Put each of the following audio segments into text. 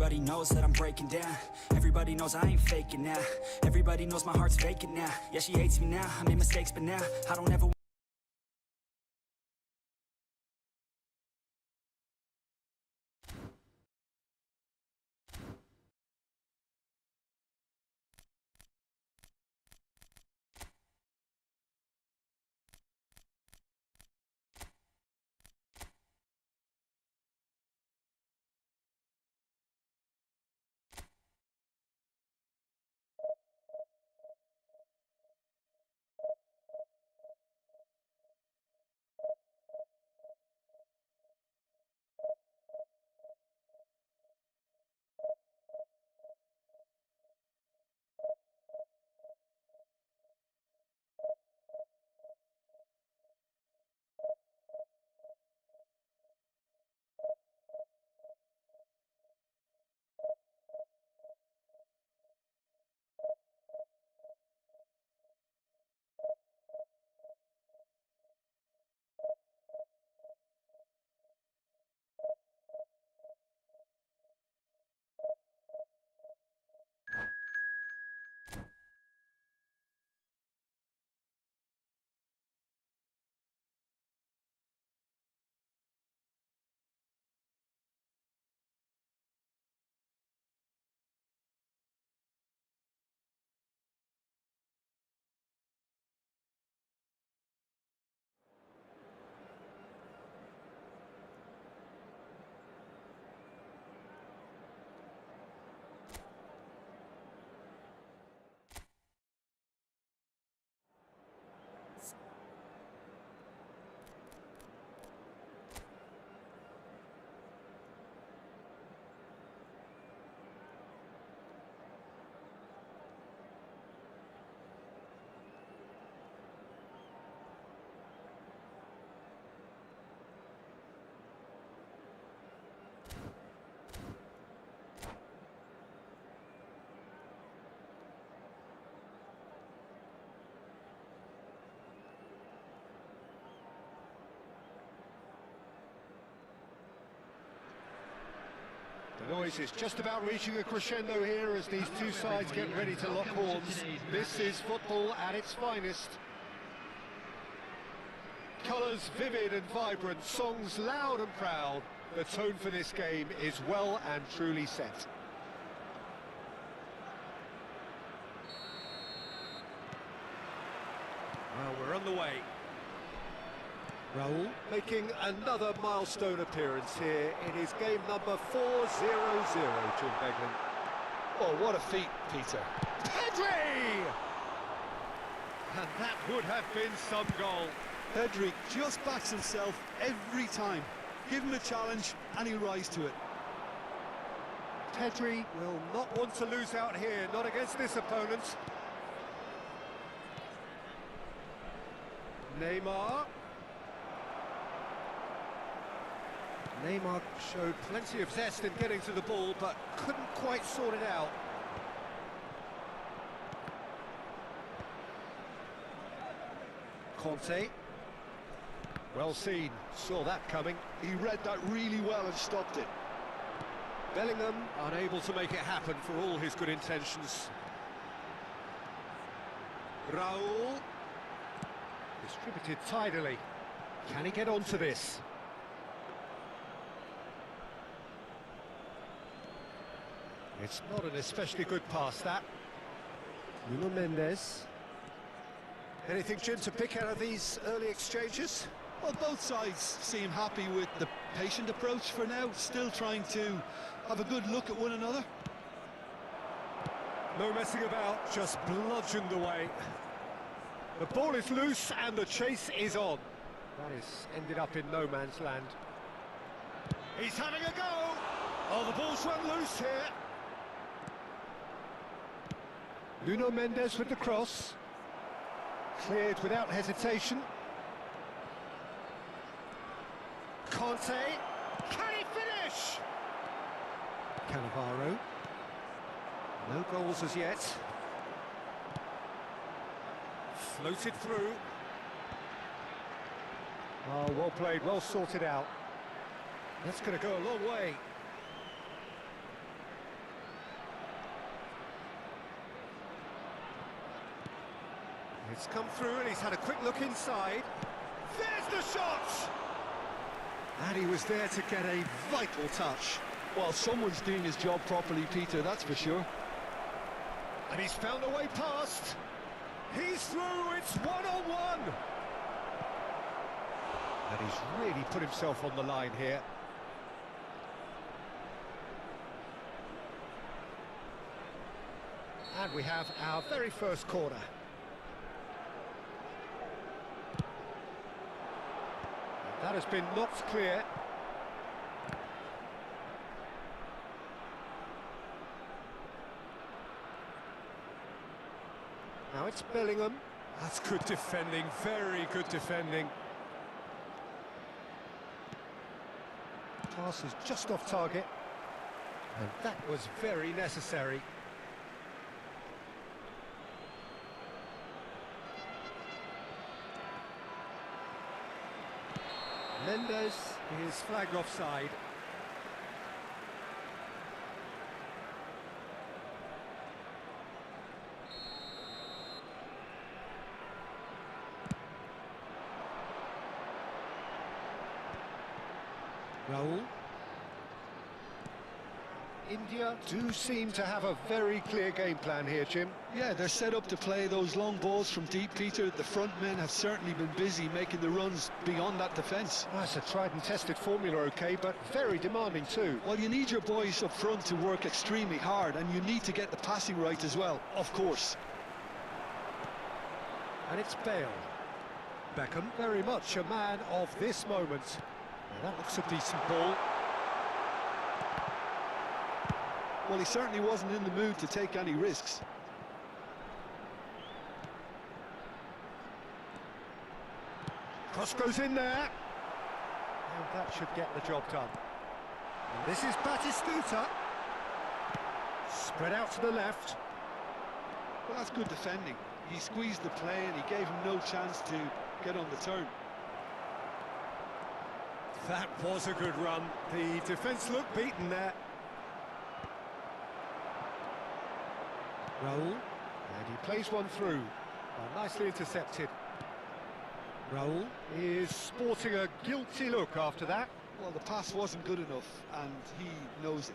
Everybody knows that I'm breaking down. Everybody knows I ain't faking now. Everybody knows my heart's vacant now. Yeah, she hates me now. I made mistakes, but now I don't ever. The noise is just about reaching a crescendo here as these two sides get ready to lock horns. This is football at its finest. Colours vivid and vibrant, songs loud and proud. The tone for this game is well and truly set. Well, we're on the way. Raul making another milestone appearance here. It is game number 4-0-0, Jim Beglan. Oh, what a feat, Peter. Pedri! And that would have been some goal. Pedri just backs himself every time. Give him a challenge and he'll rise to it. Pedri will not want to lose out here, not against this opponent. Neymar showed plenty of zest in getting to the ball, but couldn't quite sort it out. Conte. Well seen, saw that coming. He read that really well and stopped it. Bellingham unable to make it happen for all his good intentions. Raul. Distributed tidily. Can he get onto this? It's not an especially good pass, that. Nuno Mendes. Anything, Jim, to pick out of these early exchanges? Well, both sides seem happy with the patient approach for now, still trying to have a good look at one another. No messing about, just bludgeoned away. The ball is loose and the chase is on. That has ended up in no man's land. He's having a go! Oh, the ball's run loose here. Nuno Mendes with the cross. Cleared without hesitation. Conte. Can he finish? Cannavaro. No goals as yet. Floated through. Oh, well played, well sorted out. That's going to go a long way. It's come through and he's had a quick look inside. There's the shot! And he was there to get a vital touch. Well, someone's doing his job properly, Peter, that's for sure. And he's found a way past. He's through, it's one-on-one. And he's really put himself on the line here. And we have our very first corner. And that has been knocked clear. Now it's Bellingham. That's good defending, very good defending. Pass is just off target. And that was very necessary. Mendes is flagged offside. Raul. India do seem to have a very clear game plan here, Jim. Yeah, they're set up to play those long balls from deep, Peter. The front men have certainly been busy making the runs beyond that defence. That's a tried and tested formula, okay, but very demanding too. Well, you need your boys up front to work extremely hard, and you need to get the passing right as well, of course. And it's Bale. Beckham, very much a man of this moment. Now that looks a decent ball. Well, he certainly wasn't in the mood to take any risks. Cross goes in there. And that should get the job done. And this is Batistuta. Spread out to the left. Well, that's good defending. He squeezed the play and he gave him no chance to get on the turn. That was a good run. The defence looked beaten there. Raul, and he plays one through. Nicely intercepted. Raul is sporting a guilty look after that. Well, the pass wasn't good enough, and he knows it.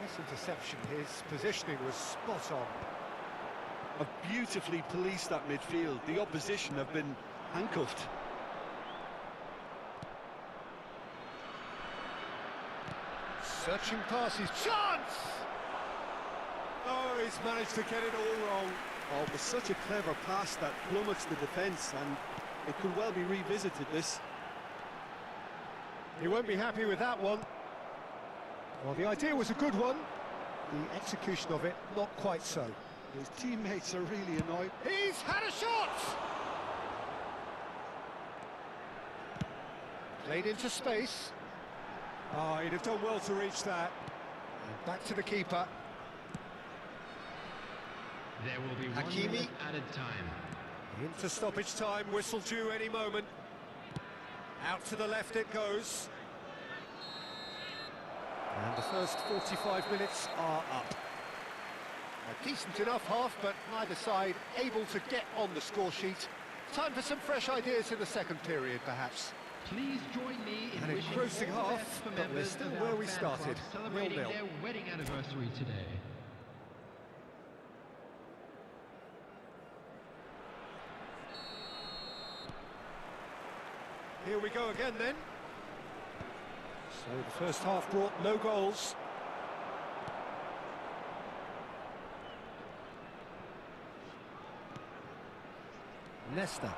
Nice interception. His positioning was spot on. Have beautifully policed that midfield. The opposition have been handcuffed. Searching passes. Chance! Oh, he's managed to get it all wrong. Oh, it was such a clever pass that plummets the defence, and it could well be revisited, this. He won't be happy with that one. Well, the idea was a good one. The execution of it, not quite so. His teammates are really annoyed. He's had a shot! Played into space. Oh, he'd have done well to reach that. And back to the keeper. There will be Hakimi. 1 minute added time. Into stoppage time, whistle due any moment. Out to the left it goes. And the first 45 minutes are up. A decent enough half, but neither side able to get on the score sheet. Time for some fresh ideas in the second period, perhaps. Please join me in An wishing engrossing all the half, best for but we're members still of where our we fan started, club celebrating 0-0. their wedding anniversary today. Here we go again then. So the first half brought no goals. Nesta.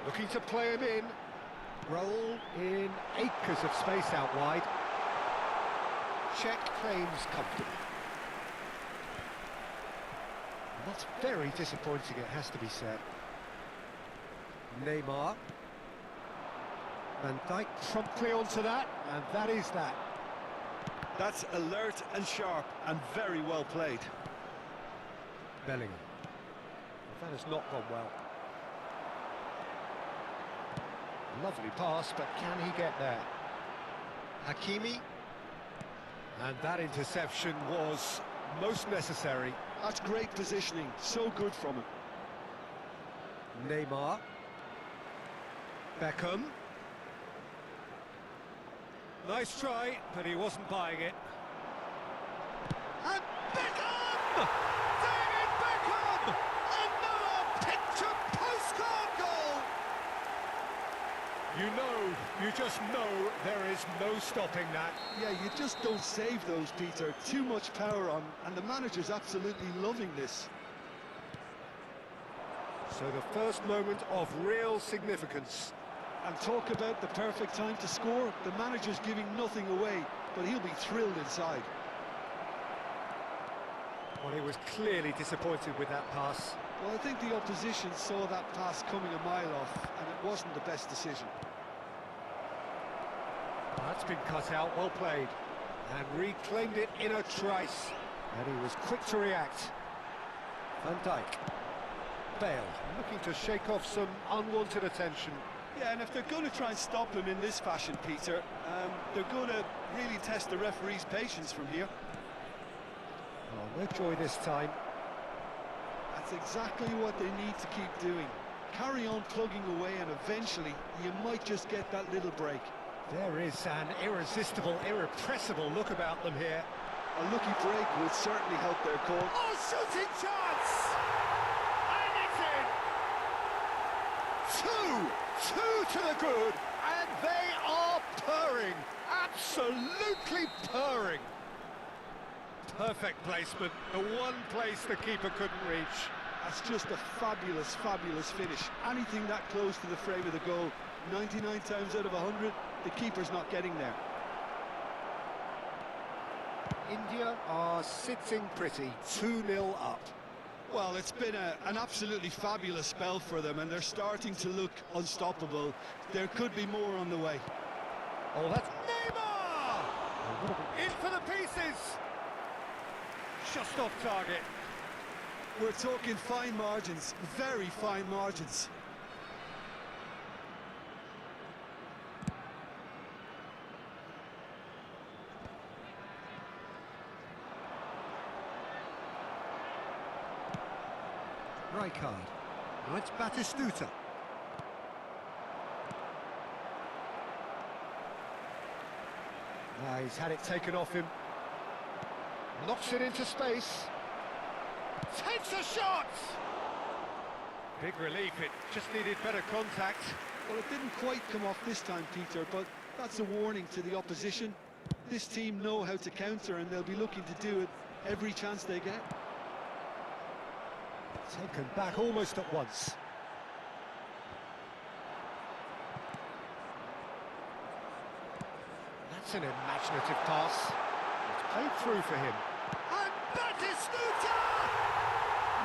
Looking to play him in. Raul in acres of space out wide. Check claims comfortably. And that's very disappointing, it has to be said. Neymar. Van Dijk promptly onto that, and that is that. That's alert and sharp and very well played. Bellingham. That has not gone well. Lovely pass, but can he get there? Hakimi. And that interception was most necessary. That's great positioning, so good from him. Neymar. Beckham. Nice try, but he wasn't buying it. And Beckham! David Beckham! Another picture postcard goal! You just know there is no stopping that. Yeah, you just don't save those, Peter. Too much power on, and the manager's absolutely loving this. So the first moment of real significance. And talk about the perfect time to score. The manager's giving nothing away, but he'll be thrilled inside. Well, he was clearly disappointed with that pass. Well, I think the opposition saw that pass coming a mile off, and it wasn't the best decision. That's been cut out, well played. And reclaimed it in a trice. And he was quick to react. Van Dijk. Bale, looking to shake off some unwanted attention. Yeah, and if they're going to try and stop him in this fashion, Peter, they're going to really test the referee's patience from here. Oh, no joy this time. That's exactly what they need to keep doing. Carry on plugging away, and eventually you might just get that little break. There is an irresistible, irrepressible look about them here. A lucky break would certainly help their cause. Oh, shooting chance! And it's in! Two to the good, and they are purring. Absolutely purring. Perfect placement, the one place the keeper couldn't reach. That's just a fabulous, fabulous finish. Anything that close to the frame of the goal, 99 times out of 100, the keeper's not getting there. India are sitting pretty, 2-0 up. Well, it's been an absolutely fabulous spell for them, and they're starting to look unstoppable. There could be more on the way. Oh, that's Neymar! In for the pieces! Just off target. We're talking fine margins, very fine margins. Rijkaard. Now it's Batistuta. Now he's had it taken off him. Knocks it into space. Takes a shot! Big relief, it just needed better contact. Well, it didn't quite come off this time, Peter, but that's a warning to the opposition. This team know how to counter, and they'll be looking to do it every chance they get. Taken back almost at once. That's an imaginative pass. It's played through for him. And Batistuta!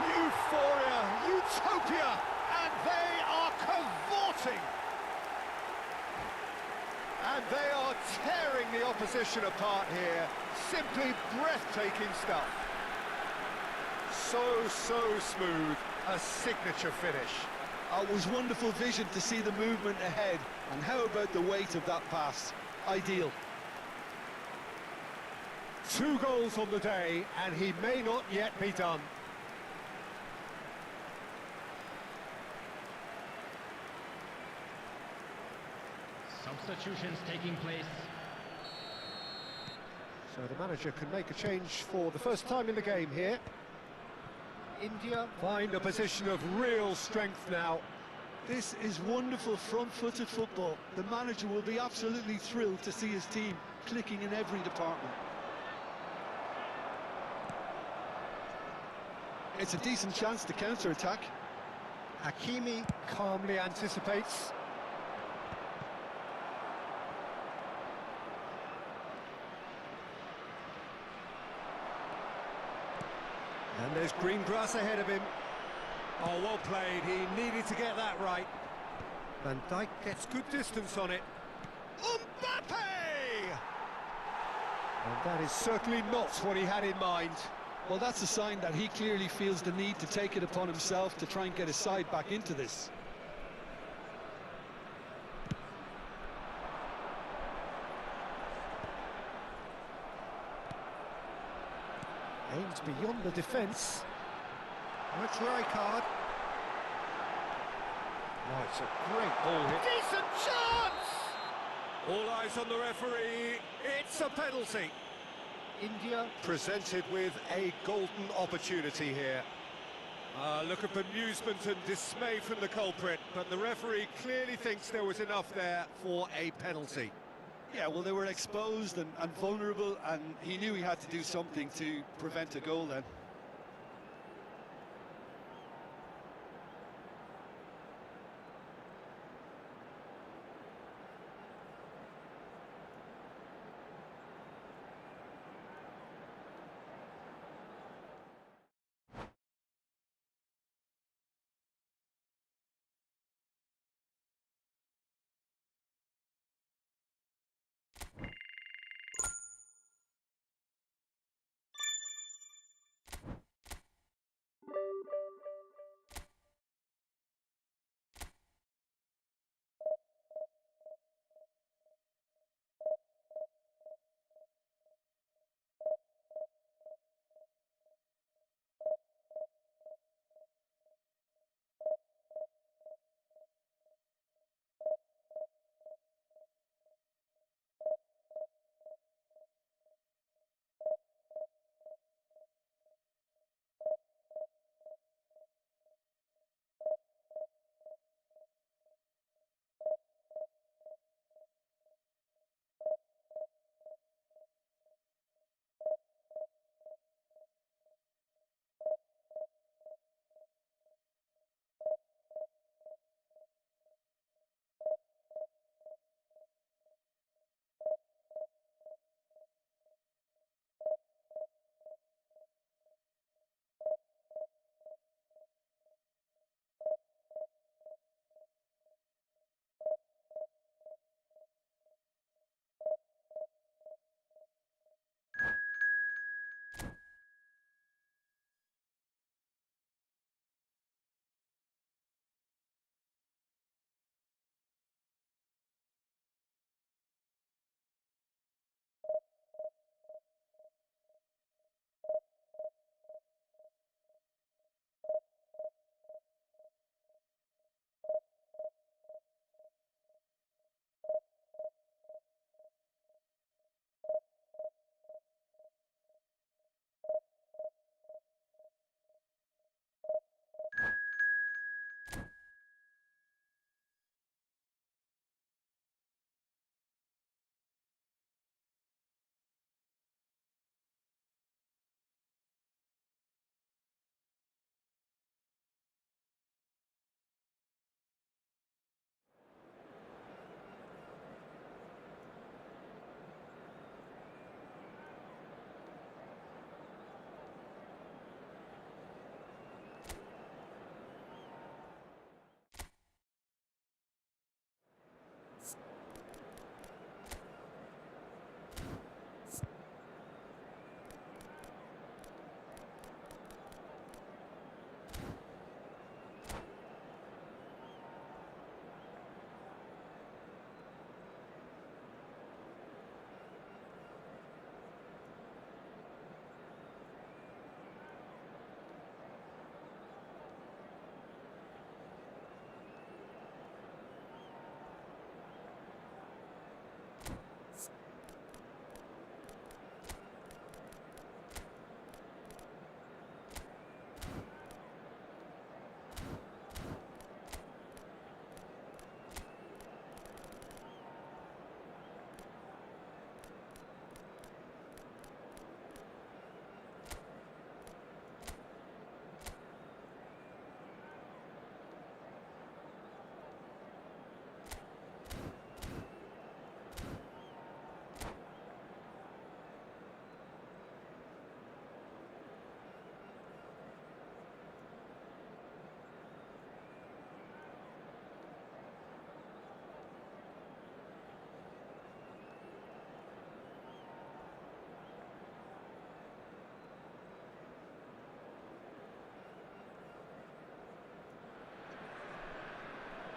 Euphoria, utopia, and they are cavorting. And they are tearing the opposition apart here. Simply breathtaking stuff. So smooth, a signature finish. It was wonderful vision to see the movement ahead, and how about the weight of that pass? Ideal. 2 goals on the day, and he may not yet be done. Substitutions taking place. So the manager can make a change for the first time in the game here. India find a position of real strength now. This is wonderful front-footed football. The manager will be absolutely thrilled to see his team clicking in every department. It's a decent chance to counter-attack. Hakimi calmly anticipates. And there's green grass ahead of him. Oh, well played. He needed to get that right. Van Dijk gets good distance on it. Mbappe! And that is certainly not what he had in mind. Well, that's a sign that he clearly feels the need to take it upon himself to try and get his side back into this. Aims It's beyond the defence. And a try card. Oh, it's a great ball hit. Decent chance! All eyes on the referee. It's a penalty. India presented with a golden opportunity here. Look at bemusement and dismay from the culprit, but the referee clearly thinks there was enough there for a penalty. Yeah, well, they were exposed and vulnerable, and he knew he had to do something to prevent a goal then.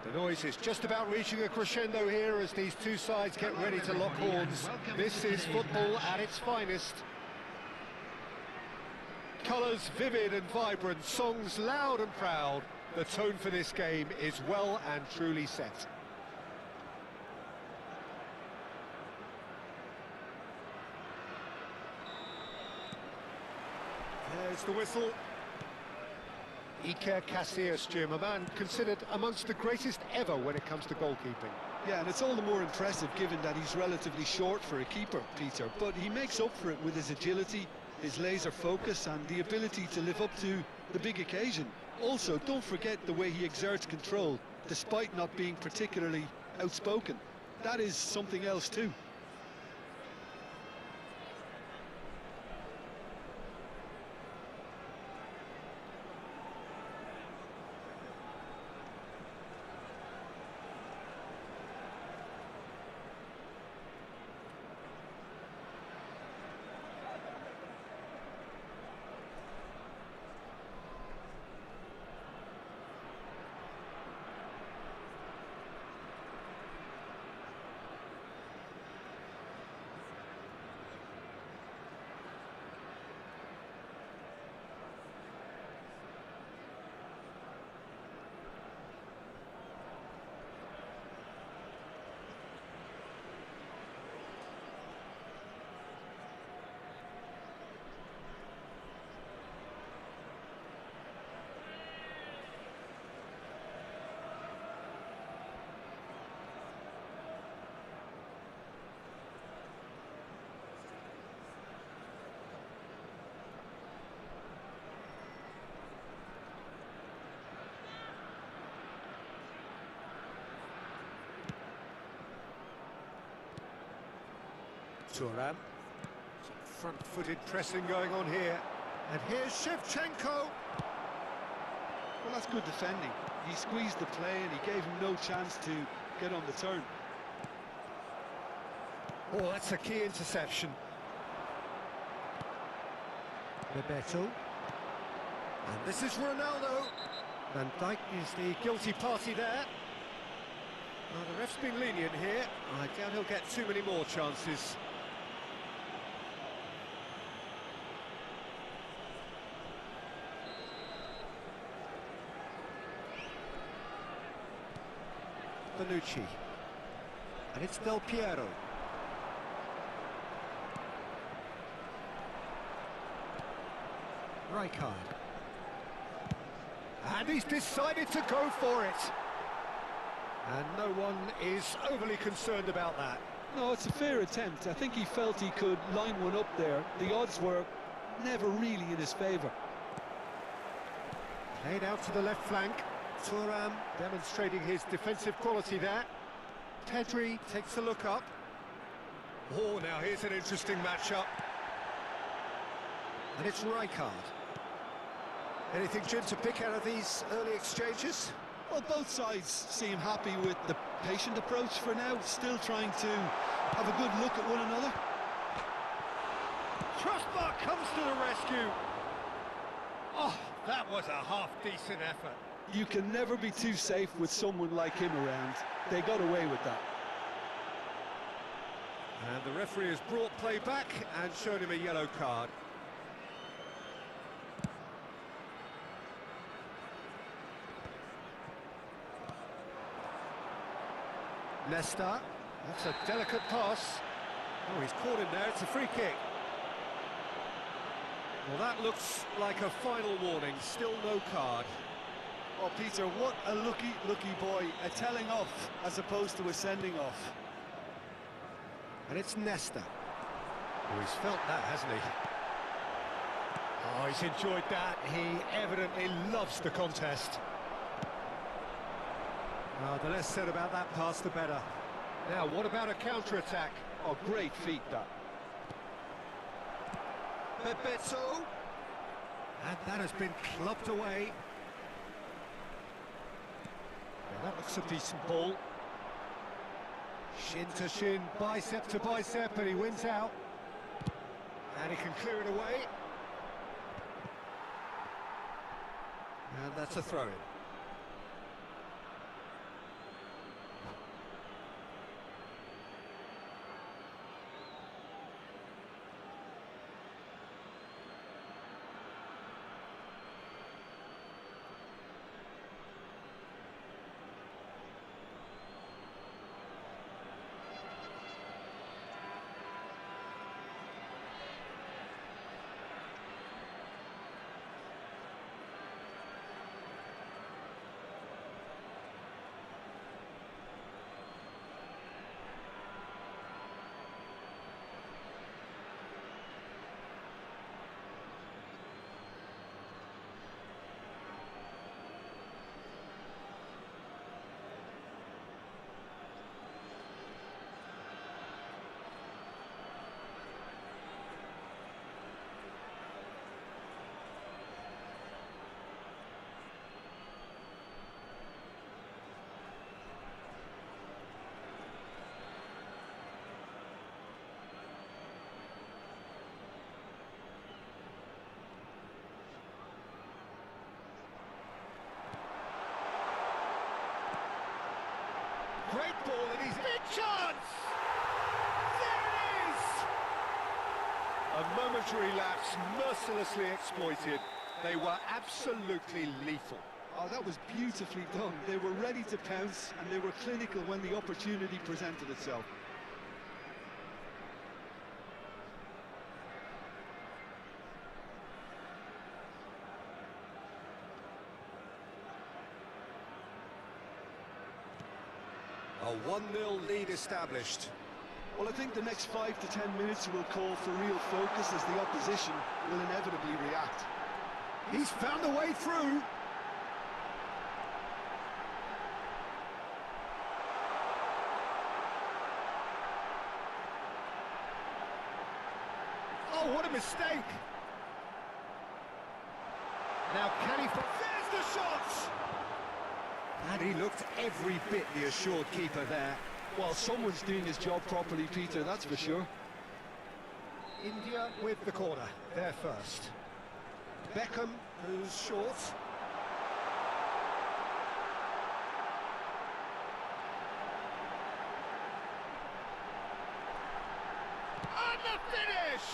The noise is just about reaching a crescendo here as these two sides get ready to lock horns. This is football at its finest. Colours vivid and vibrant, songs loud and proud. The tone for this game is well and truly set. There's the whistle. Iker Casillas, Jim, a man considered amongst the greatest ever when it comes to goalkeeping. Yeah, and it's all the more impressive given that he's relatively short for a keeper, Peter. But he makes up for it with his agility, his laser focus and the ability to live up to the big occasion. Also, don't forget the way he exerts control, despite not being particularly outspoken. That is something else too. Turan. Some front-footed pressing going on here. And here's Shevchenko. Well, that's good defending. He squeezed the play and he gave him no chance to get on the turn. Oh, that's a key interception. Bebeto. And this is Ronaldo. Van Dijk is the guilty party there. Well, the ref's been lenient here. I doubt he'll get too many more chances. Bonucci. And it's Del Piero. Rijkaard. And he's decided to go for it. And no one is overly concerned about that. No, it's a fair attempt. I think he felt he could line one up there. The odds were never really in his favour. Played out to the left flank. Thuram demonstrating his defensive quality there. Pedri takes a look up. Oh, now here's an interesting matchup. And it's Rijkaard. Anything, Jim, to pick out of these early exchanges? Well, both sides seem happy with the patient approach for now, still trying to have a good look at one another. Trustmark comes to the rescue. Oh, that was a half-decent effort. You can never be too safe with someone like him around. They got away with that. And the referee has brought play back and shown him a yellow card. Nesta, that's a delicate pass. Oh, he's caught in there, it's a free kick. Well, that looks like a final warning, still no card. Oh, Peter, what a lucky boy. A telling off as opposed to a sending off. And it's Nesta. Oh, he's felt that, hasn't he? Oh, he's enjoyed that. He evidently loves the contest. The less said about that pass, the better. Now, what about a counter-attack? Oh, great feat, that. Bebeto. And that has been clubbed away. Now, that looks a decent ball. Shin to shin, bicep to bicep, and he wins out. And he can clear it away. And that's a throw-in. Great ball, and he's big chance! There it is! A momentary lapse, mercilessly exploited. They were absolutely lethal. Oh, that was beautifully done. They were ready to pounce, and they were clinical when the opportunity presented itself. A 1-0 lead established. Well, I think the next 5 to 10 minutes will call for real focus as the opposition will inevitably react. He's found a way through. Oh, what a mistake! Now can he... There's the shot! And he looked every bit the assured keeper there. Well, someone's doing his job properly, Peter, that's for sure. India with the corner, there first. Beckham, who's short. And the finish!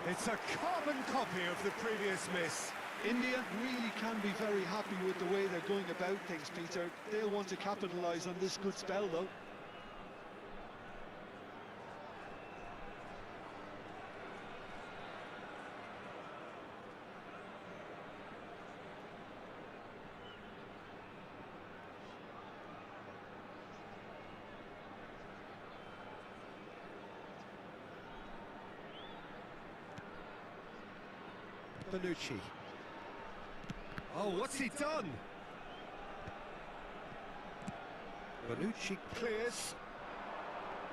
It's a carbon copy of the previous miss. India really can be very happy with the way they're going about things, Peter. They'll want to capitalise on this good spell, though. Bonucci. Oh, what's he done? Bonucci clears.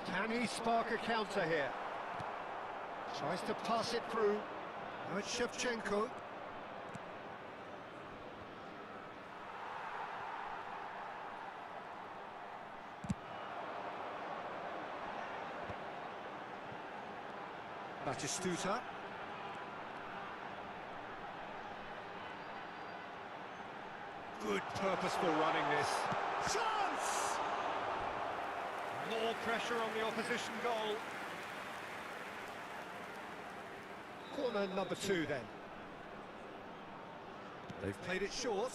Can he spark a counter here? Tries to pass it through. Now it's Shevchenko. Batistuta. Good purposeful running this. Chance! More pressure on the opposition goal. Corner number 2 then. They've played it short.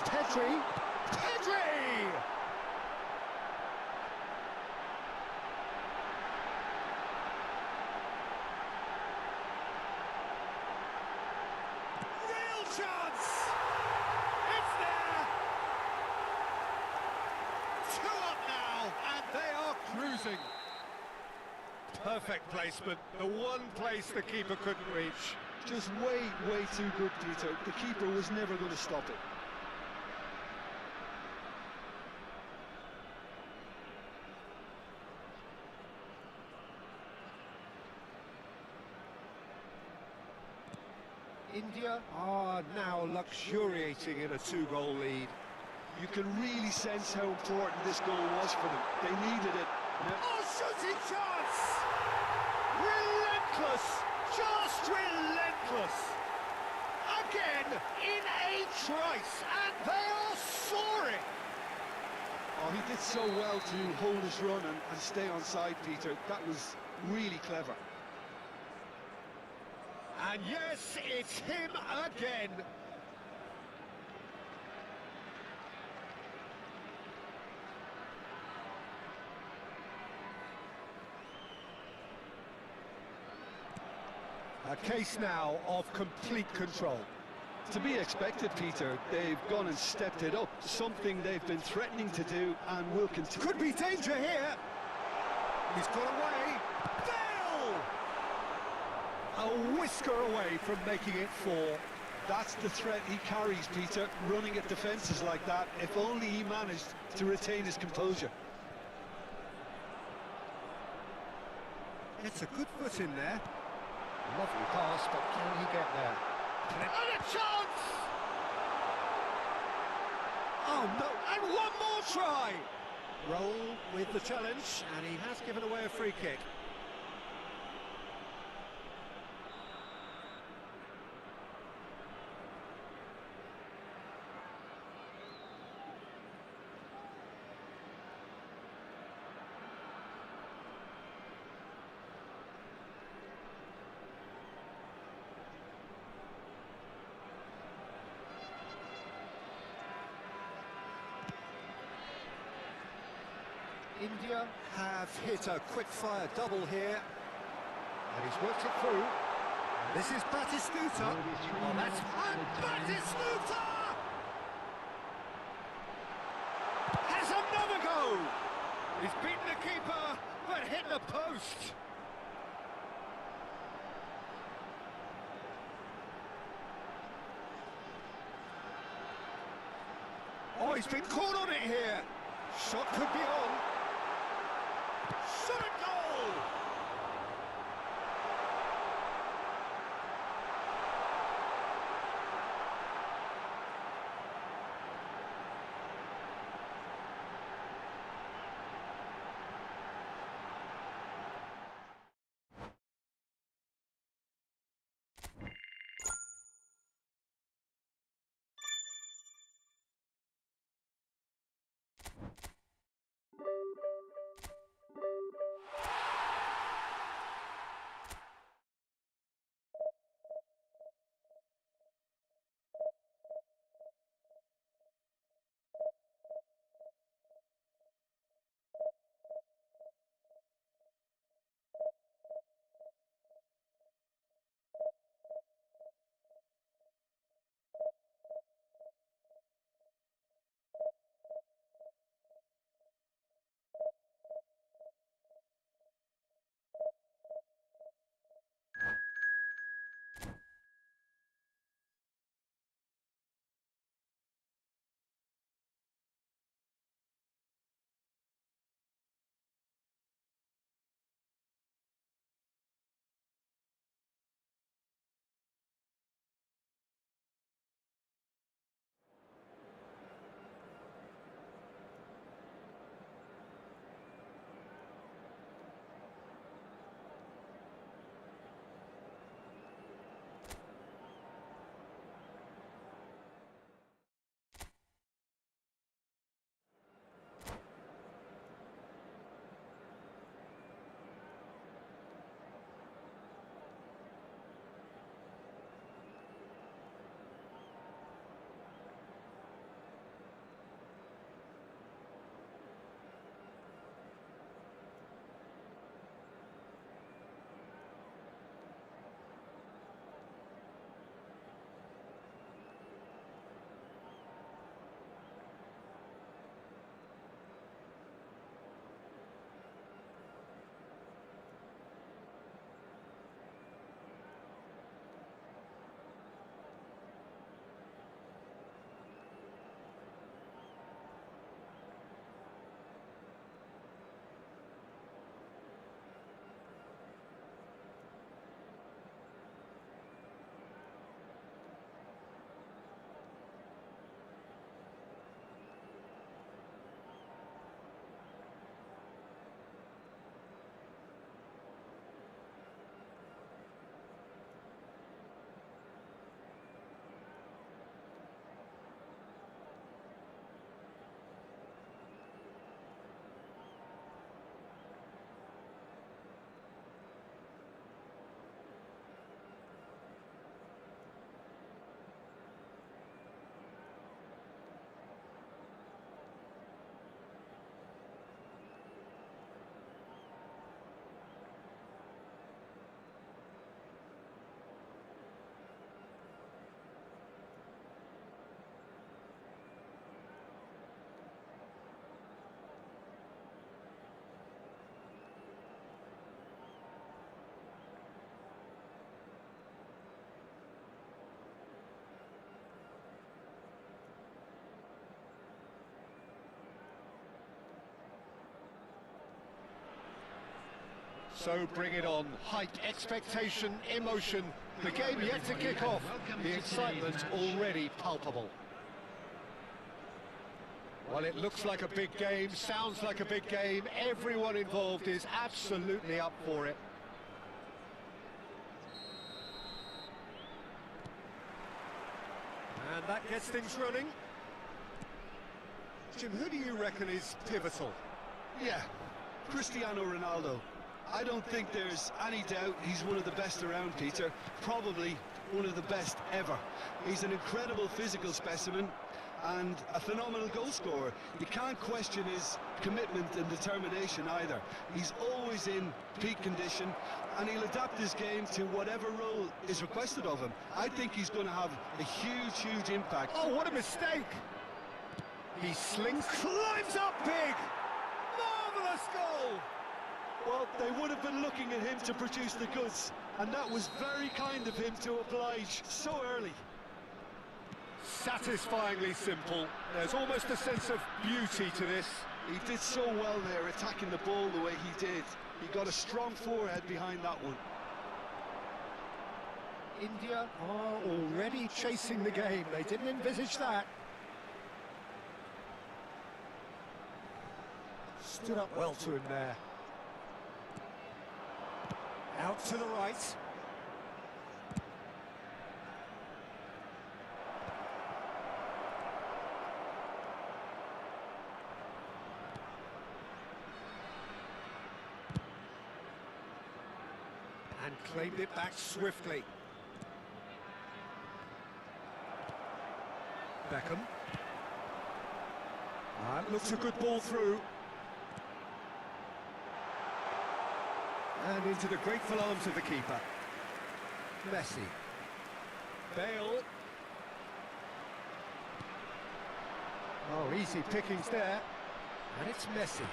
Pedri! Pedri! Real chance! It's there! 2 up now, and they are cruising. Perfect placement, the one place the keeper couldn't reach. Just way too good, Peter. The keeper was never going to stop it. India are now luxuriating in a 2-goal lead. You can really sense how important this goal was for them. They needed it. Now, Oh, shooting chance! Relentless! Just relentless! Again, in a trice, and they are soaring! oh, he did so well to hold his run and stay on side, Peter. That was really clever. And yes, it's him again! A case now of complete control. To be expected, Peter. They've gone and stepped it up. Something they've been threatening to do and will continue. Could be danger here! He's got away! Bale! A whisker away from making it 4. That's the threat he carries, Peter, running at defences like that. If only he managed to retain his composure. It's a good foot in there. Lovely pass, but can he get there? And a chance! Oh no, and one more try! Roll with the challenge, and he has given away a free kick. India have hit a quick-fire double here. And he's worked it through. And this is Batistuta. Oh, that's Batistuta! Has another go! He's beaten the keeper, but hit the post. Oh, he's been caught on it here. Shot could be on. Shot and goal! So bring it on. Hype, expectation, emotion. The game yet to kick off. The excitement already palpable. Well, it looks like a big game, sounds like a big game. Everyone involved is absolutely up for it. And that gets things running. Jim, who do you reckon is pivotal? Yeah, Cristiano Ronaldo. I don't think there's any doubt he's one of the best around, Peter. Probably one of the best ever. He's an incredible physical specimen, and a phenomenal goal scorer. You can't question his commitment and determination either. He's always in peak condition, and he'll adapt his game to whatever role is requested of him. I think he's going to have a huge impact. Oh, what a mistake! He slings, climbs up big! Marvellous goal! Well, they would have been looking at him to produce the goods, and that was very kind of him to oblige so early. Satisfyingly simple. There's almost a sense of beauty to this. He did so well there, attacking the ball the way he did. He got a strong forehead behind that one. India are already chasing the game. They didn't envisage that. Stood up well to him there. Out to the right. And claimed it back swiftly. Beckham. That looks a good ball through. And into the grateful arms of the keeper. Messi. Bale. Oh, easy pickings there. And it's Messi.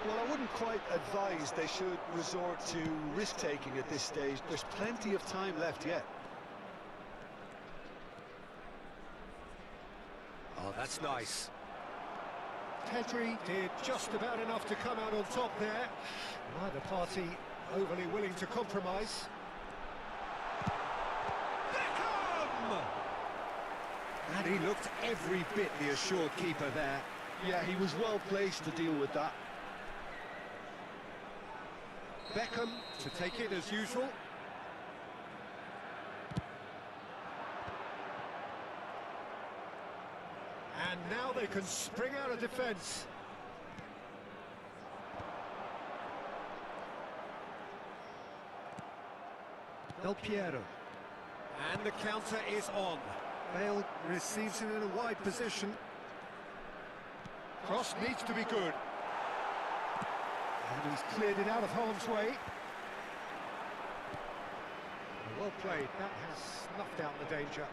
Well, I wouldn't quite advise they should resort to risk-taking at this stage. There's plenty of time left yet. Oh, that's nice. Pedri did just about enough to come out on top there. Neither party overly willing to compromise. Beckham! And he looked every bit the assured keeper there. Yeah, he was well placed to deal with that. Beckham to take it as usual. And now they can spring out of defence. Del Piero. And the counter is on. Bale receives it in a wide position. Cross needs to be good. And he's cleared it out of harm's way. Well played. That has snuffed out the danger.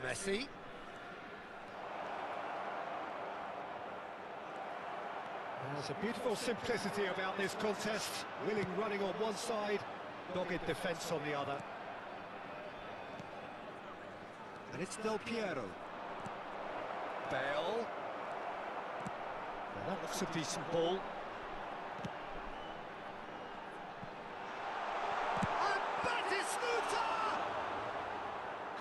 Messi. There's a beautiful simplicity about this contest. Willing running on one side, dogged defence on the other. And it's Del Piero. Bale. Well, that looks a decent ball. And Batistuta!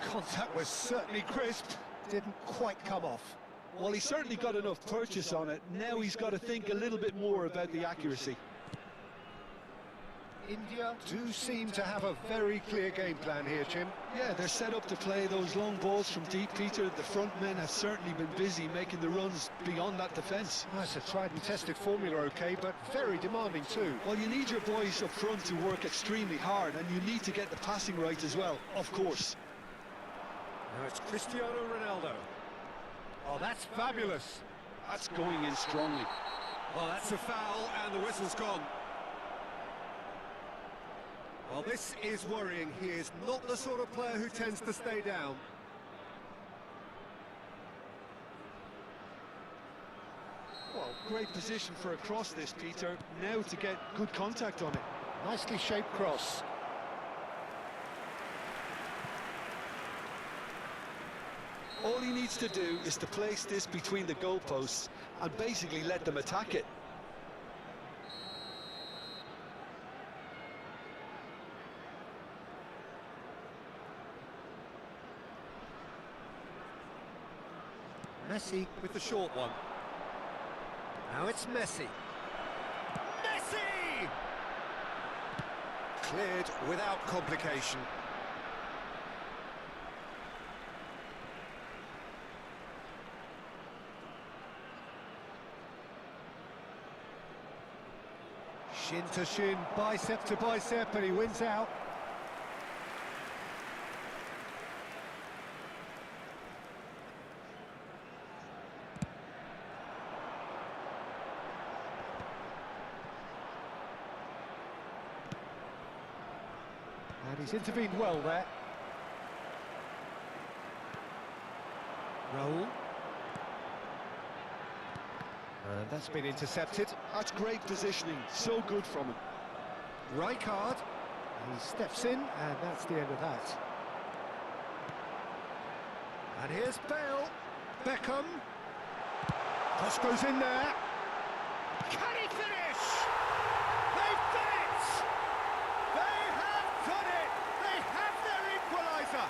Contact was certainly crisp. Didn't quite come off. Well, he certainly got enough purchase on it. Now he's got to think a little bit more about the accuracy. India do seem to have a very clear game plan here, Jim. Yeah, they're set up to play those long balls from deep, Peter. The front men have certainly been busy making the runs beyond that defence. That's a tried and tested formula, okay, but very demanding too. Well, you need your boys up front to work extremely hard, and you need to get the passing right as well, of course. Now it's Cristiano Ronaldo. Oh, that's fabulous. That's going in strongly. Well, that's a foul, and the whistle's gone. Well, this is worrying. He is not the sort of player who tends to stay down. Well, great position for a cross this, Peter. Now to get good contact on it. Nicely shaped cross. All he needs to do is to place this between the goalposts and basically let them attack it. Messi with the short one. Now it's Messi. Messi! Cleared without complication. Shin to shin, bicep to bicep, and he wins out. He's intervened well there. Raul. And that's been intercepted. That's great positioning, so good from him. Rijkaard. He steps in, and that's the end of that. And here's Bale. Beckham. Cross goes in there. Can he finish? They've done it! They have done it! They have their equaliser!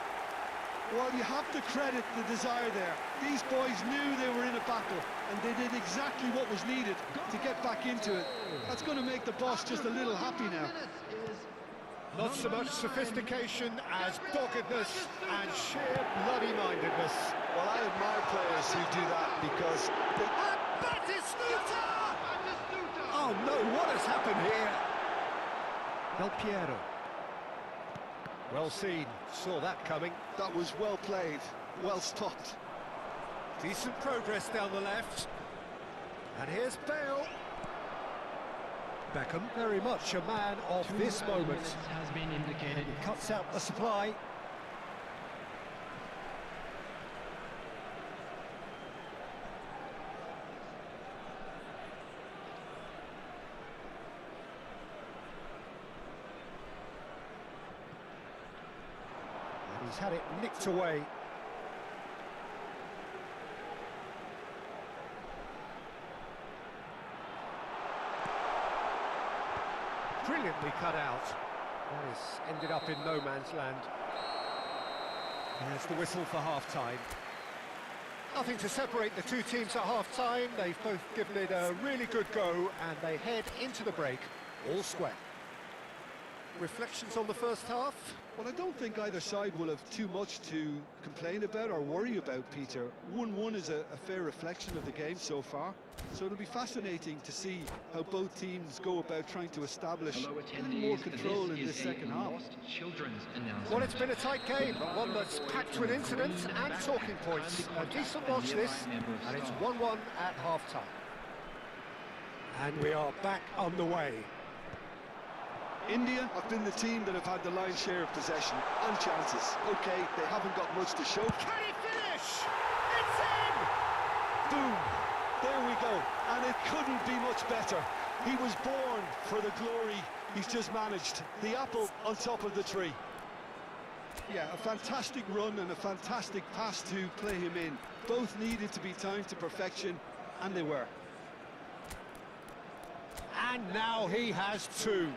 Well, you have to credit the desire there. These boys knew they were in a battle, and they did exactly what was needed to get back into it. That's going to make the boss just a little happy now. Not so much sophistication as doggedness and sheer bloody-mindedness. Well, I admire players who do that because they... Batistuta! Oh no, what has happened here? Del Piero. Well seen, saw that coming. That was well played, well stopped. Decent progress down the left. And here's Bale. Beckham, very much a man of this moment. Has been indicated. He cuts out the supply. And he's had it nicked away. Brilliantly cut out. That has ended up in no man's land. There's the whistle for half-time. Nothing to separate the two teams at half-time. They've both given it a really good go, and they head into the break all square. Reflections on the first half? Well, I don't think either side will have too much to complain about or worry about, Peter. 1-1 is a fair reflection of the game so far. So it'll be fascinating to see how both teams go about trying to establish a little more control in this second half. Well, it's been a tight game, one that's packed with incidents and talking points. A decent watch this, and it's 1-1 at half-time. And we are back on the way. India have been the team that have had the lion's share of possession and chances. Okay, they haven't got much to show. Can he finish? It's in! Boom! There we go. And it couldn't be much better. He was born for the glory he's just managed. The apple on top of the tree. Yeah, a fantastic run and a fantastic pass to play him in. Both needed to be timed to perfection, and they were. And now he has two.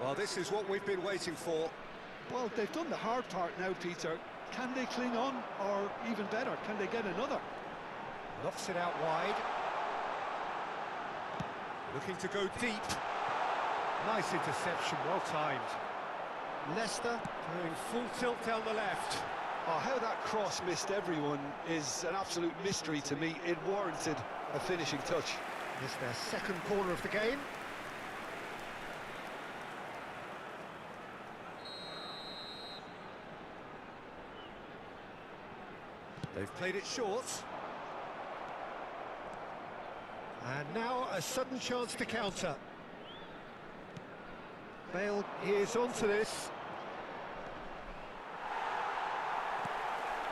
Well, this is what we've been waiting for. Well, they've done the hard part now, Peter. Can they cling on, or even better, can they get another? Knocks it out wide. Looking to go deep. Nice interception, well timed. Leicester going full tilt down the left. Oh, how that cross missed everyone is an absolute mystery to me. It warranted a finishing touch. It's their second corner of the game. They've played it short. And now a sudden chance to counter. Bale is onto this.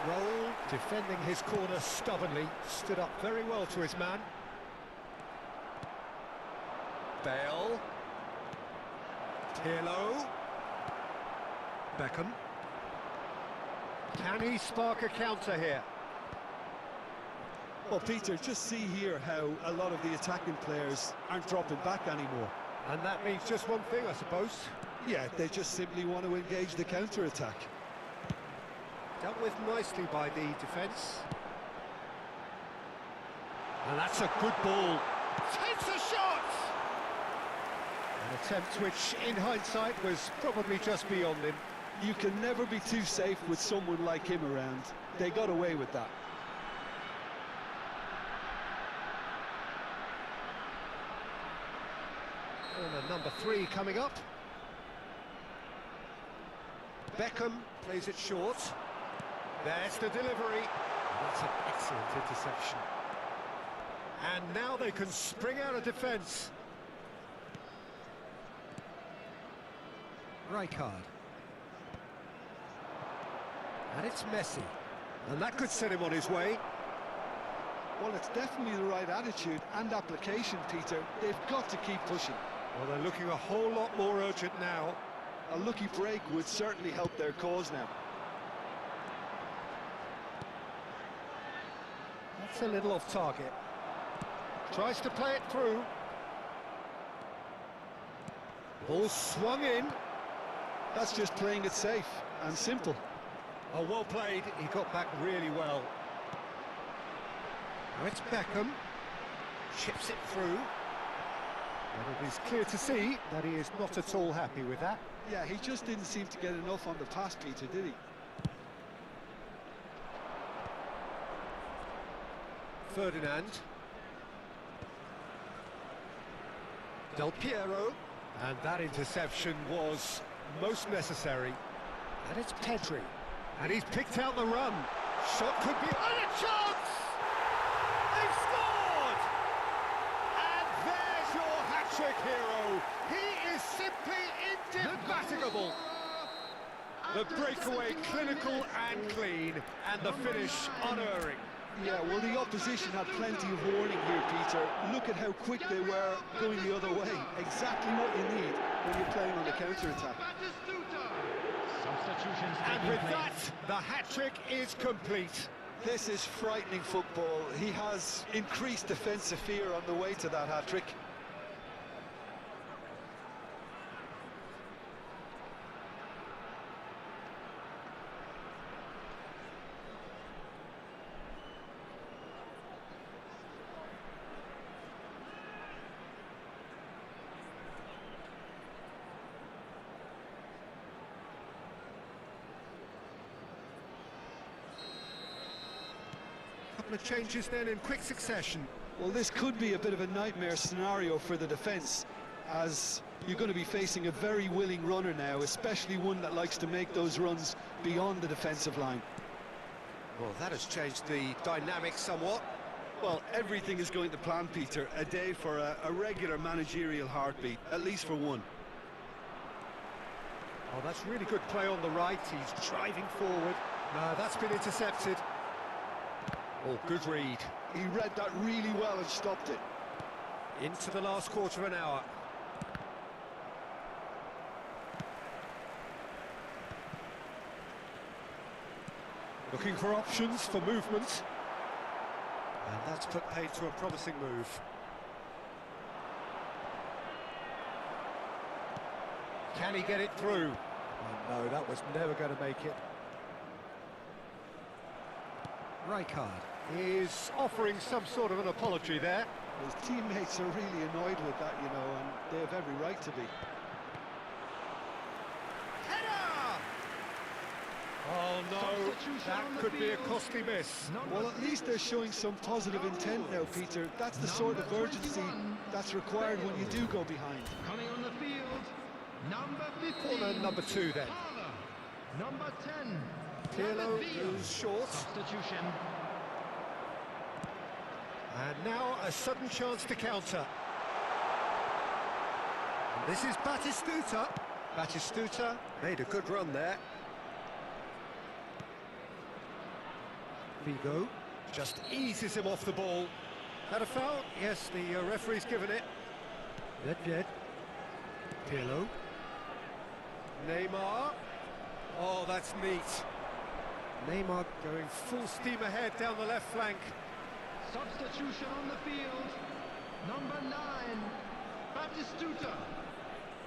Roll, defending his corner stubbornly, stood up very well to his man. Bale. Pirlo. Beckham. Can he spark a counter here? Well, Peter, just see here how a lot of the attacking players aren't dropping back anymore. And that means just one thing, I suppose. Yeah, they just simply want to engage the counter-attack. Dealt with nicely by the defence. And that's a good ball. Takes a shot! An attempt which, in hindsight, was probably just beyond him. You can never be too safe with someone like him around. They got away with that. Corner number 3 coming up. Beckham plays it short. There's the delivery. That's an excellent interception. And now they can spring out of defence. Rijkaard. And it's Messi. And that could set him on his way. Well, it's definitely the right attitude and application, Peter. They've got to keep pushing. Well, they're looking a whole lot more urgent now. A lucky break would certainly help their cause now. That's a little off target. Tries to play it through. Ball swung in. That's just playing it safe and simple. Oh, well played. He got back really well. Now it's Beckham. Chips it through. And it is clear to see that he is not at all happy with that. Yeah, he just didn't seem to get enough on the pass, Peter, did he? Ferdinand. Del Piero. And that interception was most necessary. And it's Pedri. And he's picked out the run. Shot could be... And a chance! They've scored! And there's your hat-trick hero. He is simply indefatigable. The breakaway clinical and clean, and the finish unerring. Yeah, well, the opposition had plenty of warning here, Peter. Look at how quick they were going the other way. Exactly what you need when you're playing on the counter-attack. Substitutions And taking with place. that, the hat-trick is complete. This is frightening football. He has increased defensive fear on the way to that hat-trick. Couple of changes then in quick succession. Well, this could be a bit of a nightmare scenario for the defence, as you're going to be facing a very willing runner now, especially one that likes to make those runs beyond the defensive line. Well, that has changed the dynamic somewhat. Well, everything is going to plan, Peter. A day for a regular managerial heartbeat, at least for one. Oh, that's really good play on the right. He's driving forward. No, that's been intercepted. Oh, good read. He read that really well and stopped it. Into the last quarter of an hour. Looking for options for movement. And that's put paid to a promising move. Can he get it through? Oh, no, that was never going to make it. Rijkaard is offering some sort of an apology there. His teammates are really annoyed with that, you know, and they have every right to be. Header! Oh no, that could be a costly miss. Well, at least they're showing some positive intent now, Peter. That's the sort of urgency that's required when you do go behind. Coming on the field, number 15. Corner number 2 then. Parler. Number 10. Pirlo David Villa. goes short. Substitution. Now a sudden chance to counter. And this is Batistuta. Batistuta made a good run there. Vigo just eases him off the ball. Had a foul? Yes, the referee's given it. Nedved. Pirlo. Neymar. Oh, that's neat. Neymar going full steam ahead down the left flank. Substitution on the field. Number 9, Batistuta.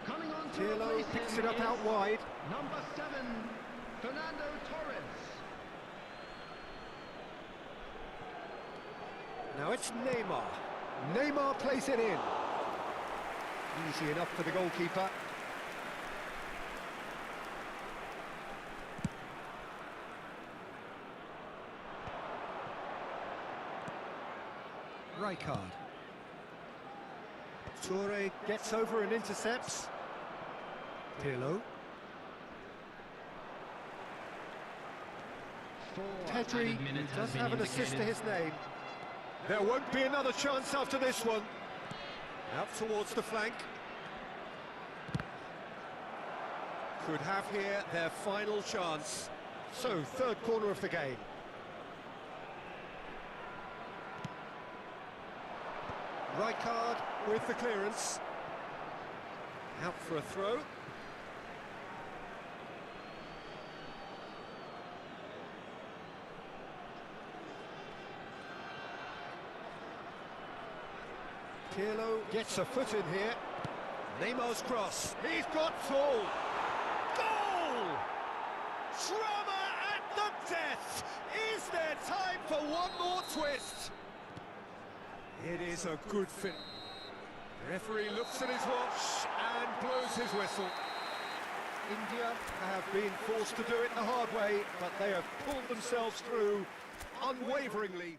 Coming on to Pirlo replace picks him it up is out wide. Number 7, Fernando Torres. Now it's Neymar. Neymar plays it in. Easy enough for the goalkeeper. Rijkaard. Toure gets over and intercepts. Pirlo. Pedri does have an assist to his name. There won't be another chance after this one. Out towards the flank. Could have here their final chance. So, third corner of the game. Rijkaard with the clearance. Out for a throw. Pirlo gets a foot in here. Neymar's cross. He's got full. Goal! Drama at the death! Is there time for one more twist? It is a good fit. The referee looks at his watch and blows his whistle. India have been forced to do it the hard way, but they have pulled themselves through unwaveringly.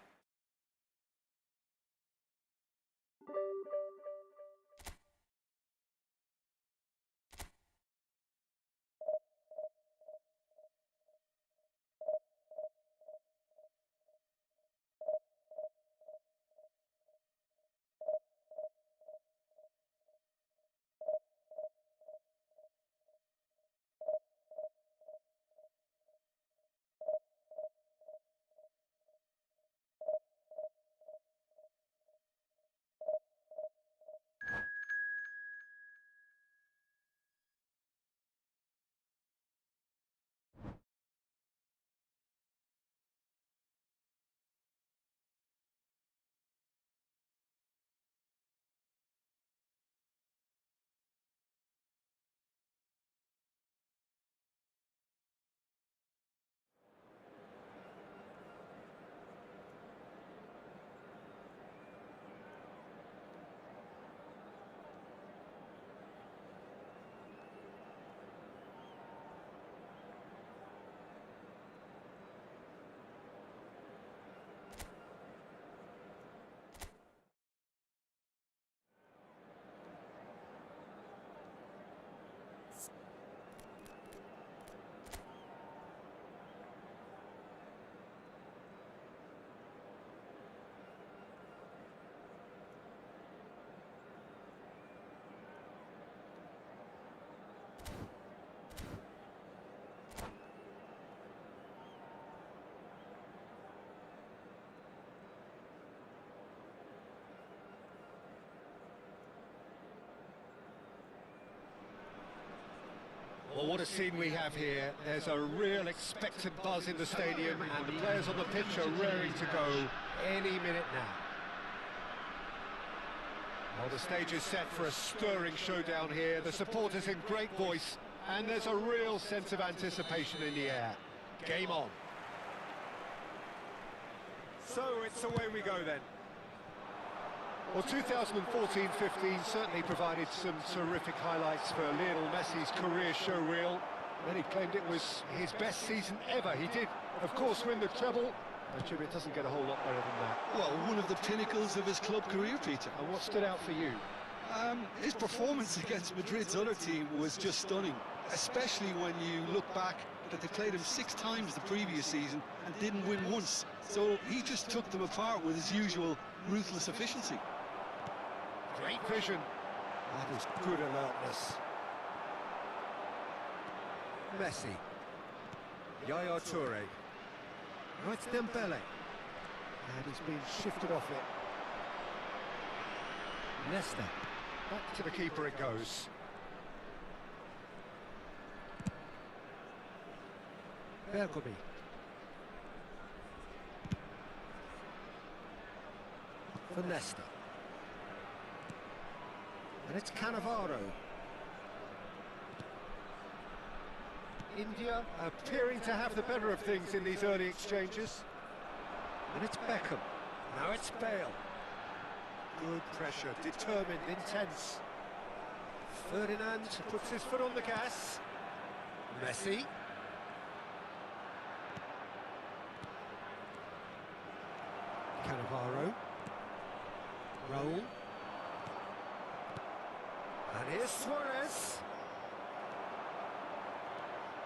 Well, what a scene we have here. There's a real expectant buzz in the stadium, and the players on the pitch are raring to go any minute now. Well, the stage is set for a stirring showdown here. The supporters in great voice, and there's a real sense of anticipation in the air. Game on. So it's away we go then. Well, 2014-15 certainly provided some terrific highlights for Lionel Messi's career showreel. Many claimed it was his best season ever. He did, of course, win the treble. But it doesn't get a whole lot better than that. Well, one of the pinnacles of his club career, Peter. And what stood out for you? His performance against Madrid's other team was just stunning, especially when you look back that they played him 6 times the previous season and didn't win once. So he just took them apart with his usual ruthless efficiency. Great vision. That is good alertness. Messi. Yaya Toure. Now it's Dembele. And he's been shifted off it. Nesta. Back to the keeper it goes. Bergomi. For Nesta. And it's Cannavaro. India appearing to have the better of things in these early exchanges. And it's Beckham. Now it's Bale. Good pressure, determined, intense. Ferdinand puts his foot on the gas. Messi. Cannavaro. Raul. And here's Suarez.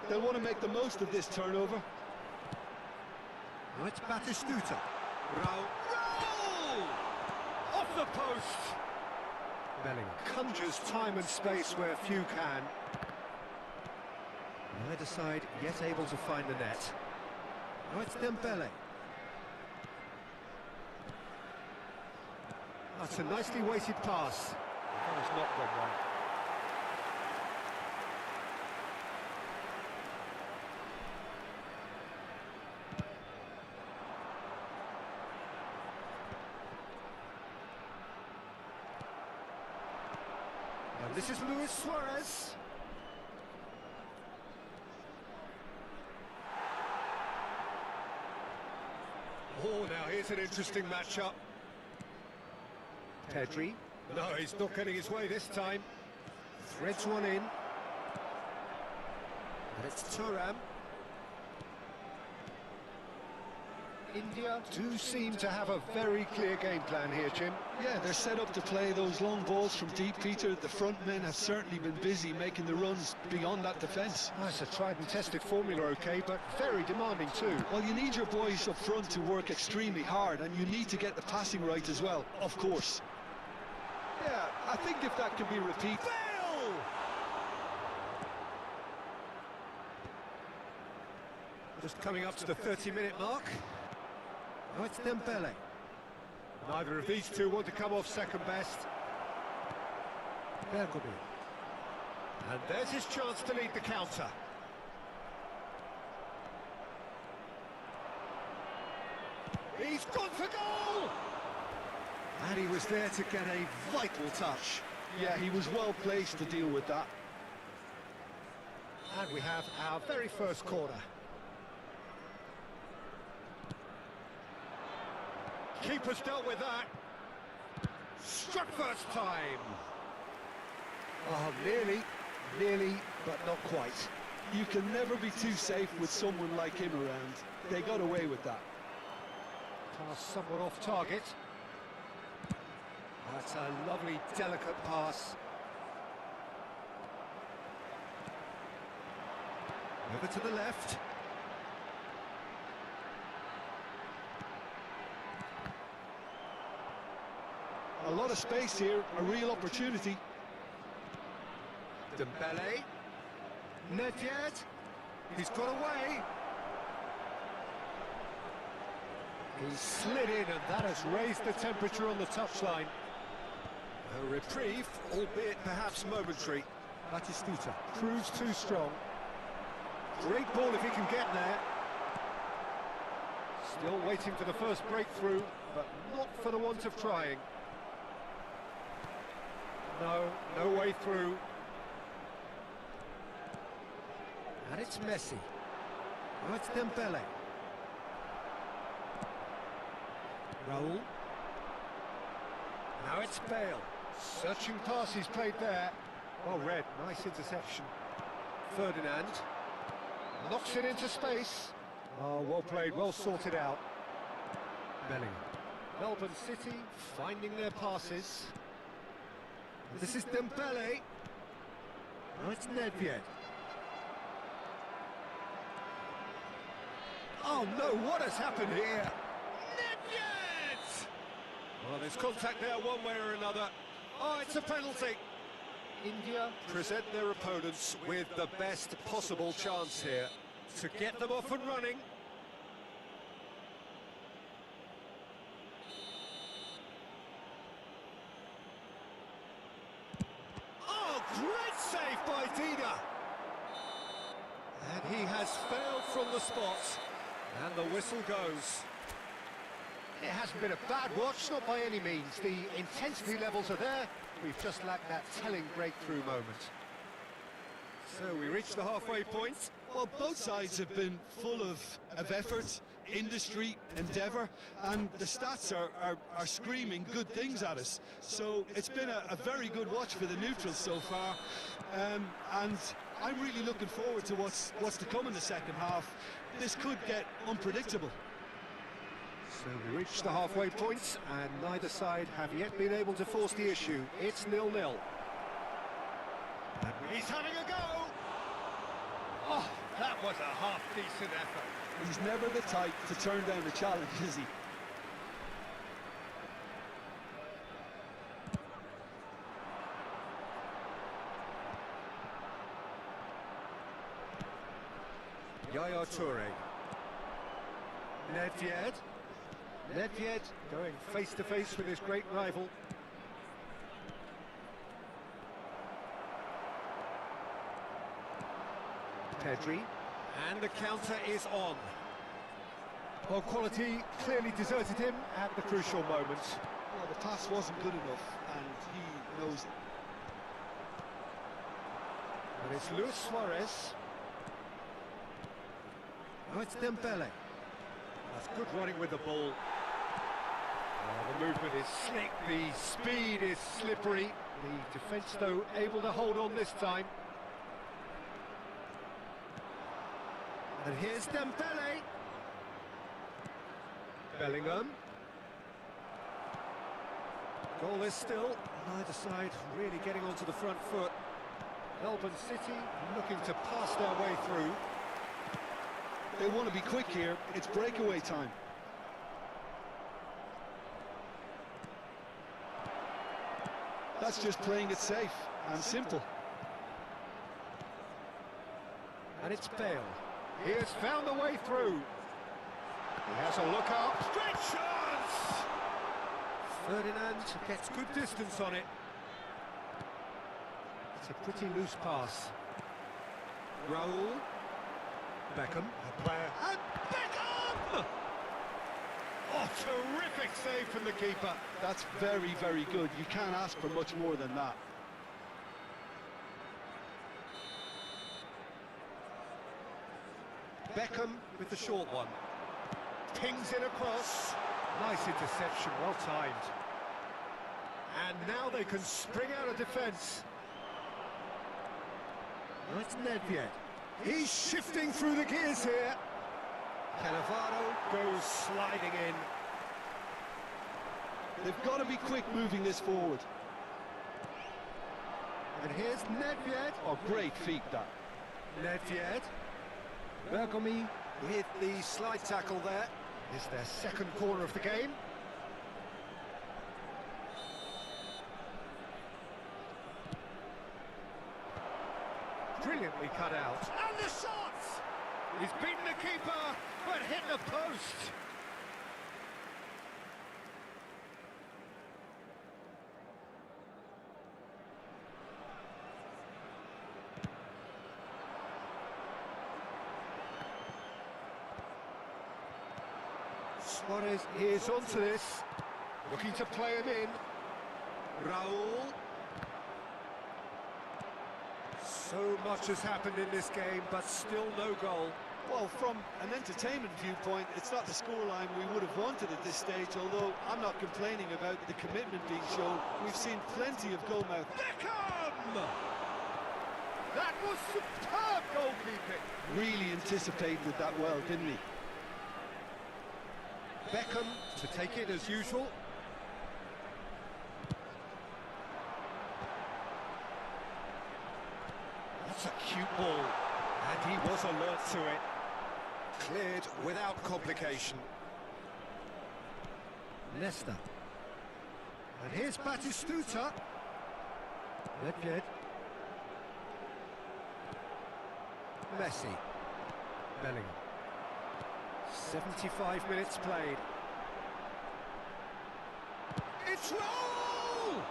They'll want to make the most of this turnover. Now it's Batistuta. Raul. Raul! Off the post! Bellingham conjures time and space where few can. Neither side yet able to find the net. Now it's Dembele. That's a nicely weighted pass. That has not gone well. And this is Luis Suarez. Oh, now here's an interesting matchup. Pedri. No, he's not getting his way this time. Threads one in. And it's Thuram. India do seem to have a very clear game plan here, Jim. Yeah, they're set up to play those long balls from deep, Peter. The front men have certainly been busy making the runs beyond that defence. That's a tried and tested formula, okay, but very demanding too. Well, you need your boys up front to work extremely hard, and you need to get the passing right as well, of course. Yeah, I think if that can be repeated... Bale! Just coming up to the 30-minute mark. Now it's Dembele. Neither of these two want to come off second best. Bergomi. And there's his chance to lead the counter. He's gone for goal! And he was there to get a vital touch. Yeah, he was well placed to deal with that. And we have our very first corner. Keeper's dealt with that. Struck first time. Oh, nearly, but not quite. You can never be too safe with someone like him around. They got away with that. Pass somewhat off target. That's a lovely, delicate pass. Over to the left. A lot of space here, a real opportunity. Dembele. Not yet. He's got away. He slid in, and that has raised the temperature on the touchline. A reprieve, albeit perhaps momentary. Batistuta proves too strong. Great ball if he can get there. Still waiting for the first breakthrough, but not for the want of trying. No way through. And it's Messi. Now it's Dembele. Raul. Now it's Bale. Searching pass he's played there. Well read, nice interception. Ferdinand. Knocks it into space. Oh, well played, well sorted out. Bellingham. Melbourne City finding their passes. This is Dembele. Oh, it's Nedved. Oh no, what has happened here? Nedved! Well, there's contact there one way or another. Oh, it's a penalty. India present their opponents with the best possible chance here to get them off and running. Oh, great save by Dina! And he has failed from the spot, and the whistle goes. It hasn't been a bad watch, not by any means. The intensity levels are there. We've just lacked that telling breakthrough moment. So we reach the halfway point. Well, both sides have been full of effort, industry, endeavour, and the stats are screaming good things at us. So it's been a very good watch for the neutrals so far, and I'm really looking forward to what's to come in the second half. This could get unpredictable. So we reach the halfway point, and neither side have yet been able to force the issue. It's 0-0. And he's having a go! Oh, that was a half-decent effort. He's never the type to turn down a challenge, is he? Yaya Toure. Nedved. Nedved going face-to-face with his great rival. Pedri. And the counter is on. Well, quality clearly deserted him at the crucial moment. Well, the pass wasn't good enough, and he knows it. And it's Luis Suarez. Oh, it's Dembele. That's good running with the ball. The movement is slick, the speed is slippery. The defence, though, able to hold on this time. And here's Dembele. Bellingham. Goal is still. Neither side really getting onto the front foot. Melbourne City looking to pass their way through. They want to be quick here. It's breakaway time. That's just playing it safe and simple. And it's Bale. He has found a way through. He has a look up. Stretch chance! Ferdinand gets good distance on it. It's a pretty loose pass. Raul. Beckham. A player. And Beckham! Oh, terrific save from the keeper. That's very, very good. You can't ask for much more than that. Beckham with the short one. Pings in across. Nice interception, well timed. And now they can spring out of defence. Oh, it's Nedved. He's shifting through the gears here. Cannavaro goes sliding in. They've got to be quick moving this forward. And here's Nedved. Oh, great feat, that. Nedved. Bergomi with the slide tackle there. Is their second corner of the game. Brilliantly cut out. And the shot! He's beaten the keeper, but hit the post. Suarez is onto this, looking to play him in. Raul. So much has happened in this game, but still no goal. Well, from an entertainment viewpoint, it's not the scoreline we would have wanted at this stage, although I'm not complaining about the commitment being shown. We've seen plenty of goal mouth. Beckham! That was superb goalkeeping. Really anticipated that well, didn't he? Beckham to take it as usual. acute ball. And he was alert to it. Cleared without complication. Leicester. And here's Batistuta. Nedved. Messi. Bellingham. 75 minutes played. It's Raul!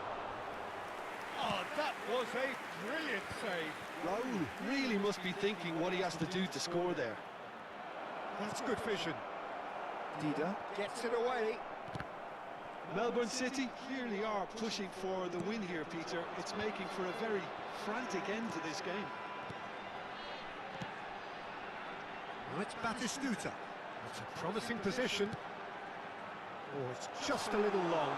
Oh, that was a brilliant save. Raul really must be thinking what he has to do to score there. That's good vision. Dida gets it away. Melbourne City clearly are pushing for the win here, Peter. It's making for a very frantic end to this game. Well, it's Batistuta. It's a promising position. Oh, it's just a little long.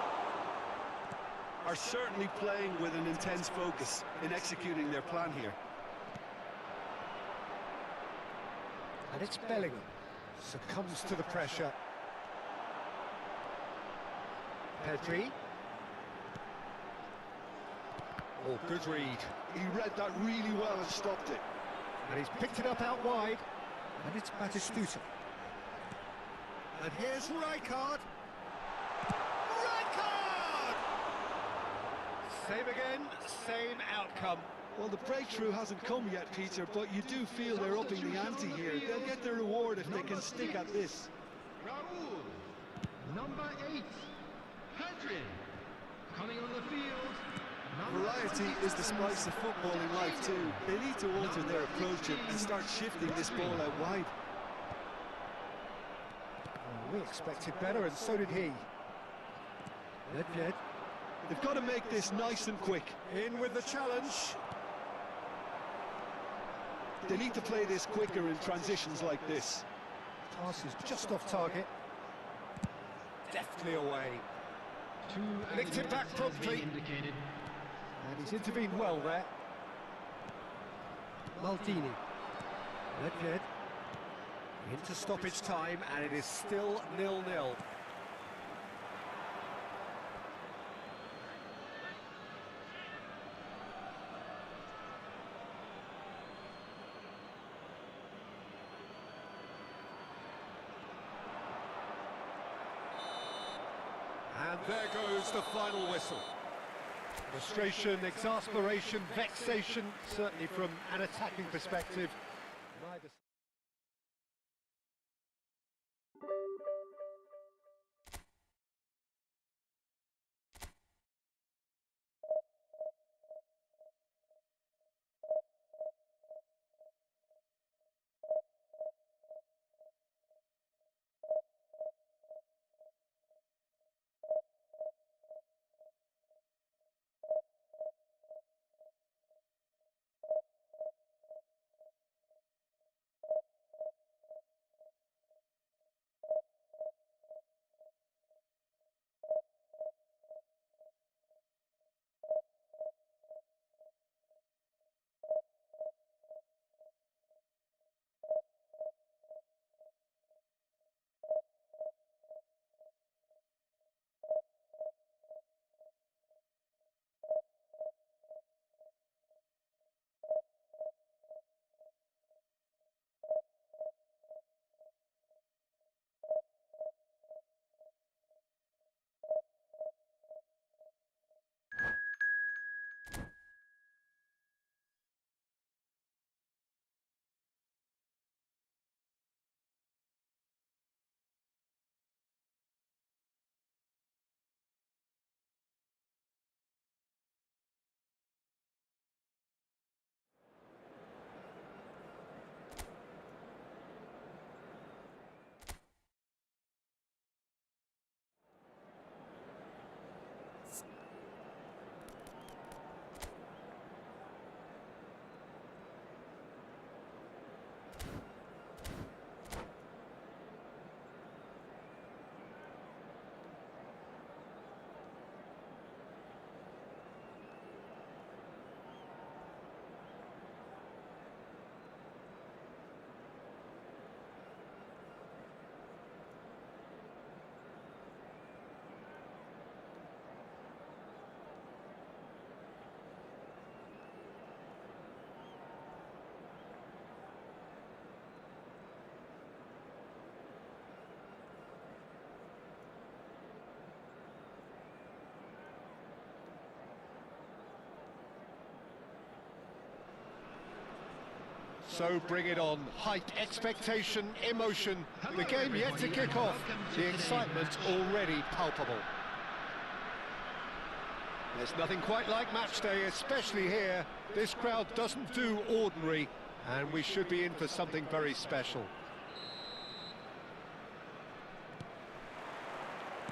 Are certainly playing with an intense focus in executing their plan here. And it's Bellingham. Succumbs to the pressure. Pedri. Oh, good read. He read that really well and stopped it. And he's picked it up out wide. And it's Batistuta. And here's Rijkaard. Rijkaard! Same again, same outcome. Well, the breakthrough hasn't come yet, Peter, but you do feel they're upping the ante here. They'll get their reward if they can stick at this. Raul. Number 8. Pedri. Coming on the field. Variety is the spice of football in life too. They need to alter their approach and start shifting this ball out wide. Oh, we expected better, and so did he. Nedved. They've got to make this nice and quick. In with the challenge. They need to play this quicker in transitions like this. Pass is just off target. Deftly away. Nicked it back promptly. Indicated. And he's intervened well there. Maldini. Nedved. Into stoppage time, and it is still 0-0. And there goes the final whistle. Frustration, exasperation, vexation, certainly from an attacking perspective. Neither So bring it on. Hype, expectation, emotion. The game yet to kick off. The excitement already palpable. There's nothing quite like match day, especially here. This crowd doesn't do ordinary, and we should be in for something very special.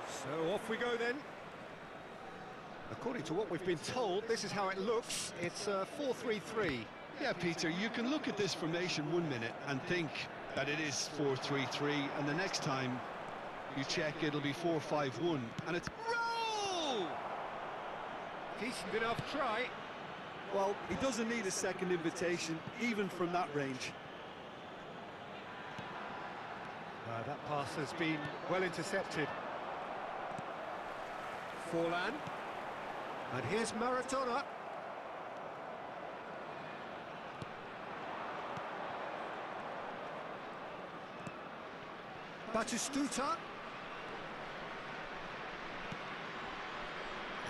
So off we go then. According to what we've been told, this is how it looks. It's 4-3-3. Yeah, Peter, you can look at this formation 1 minute and think that it is 4-3-3, and the next time you check, it'll be 4-5-1, and it's... Roll! Decent enough try. Well, he doesn't need a second invitation, even from that range. That pass has been well intercepted. Forlan. And here's Maradona. Batistuta.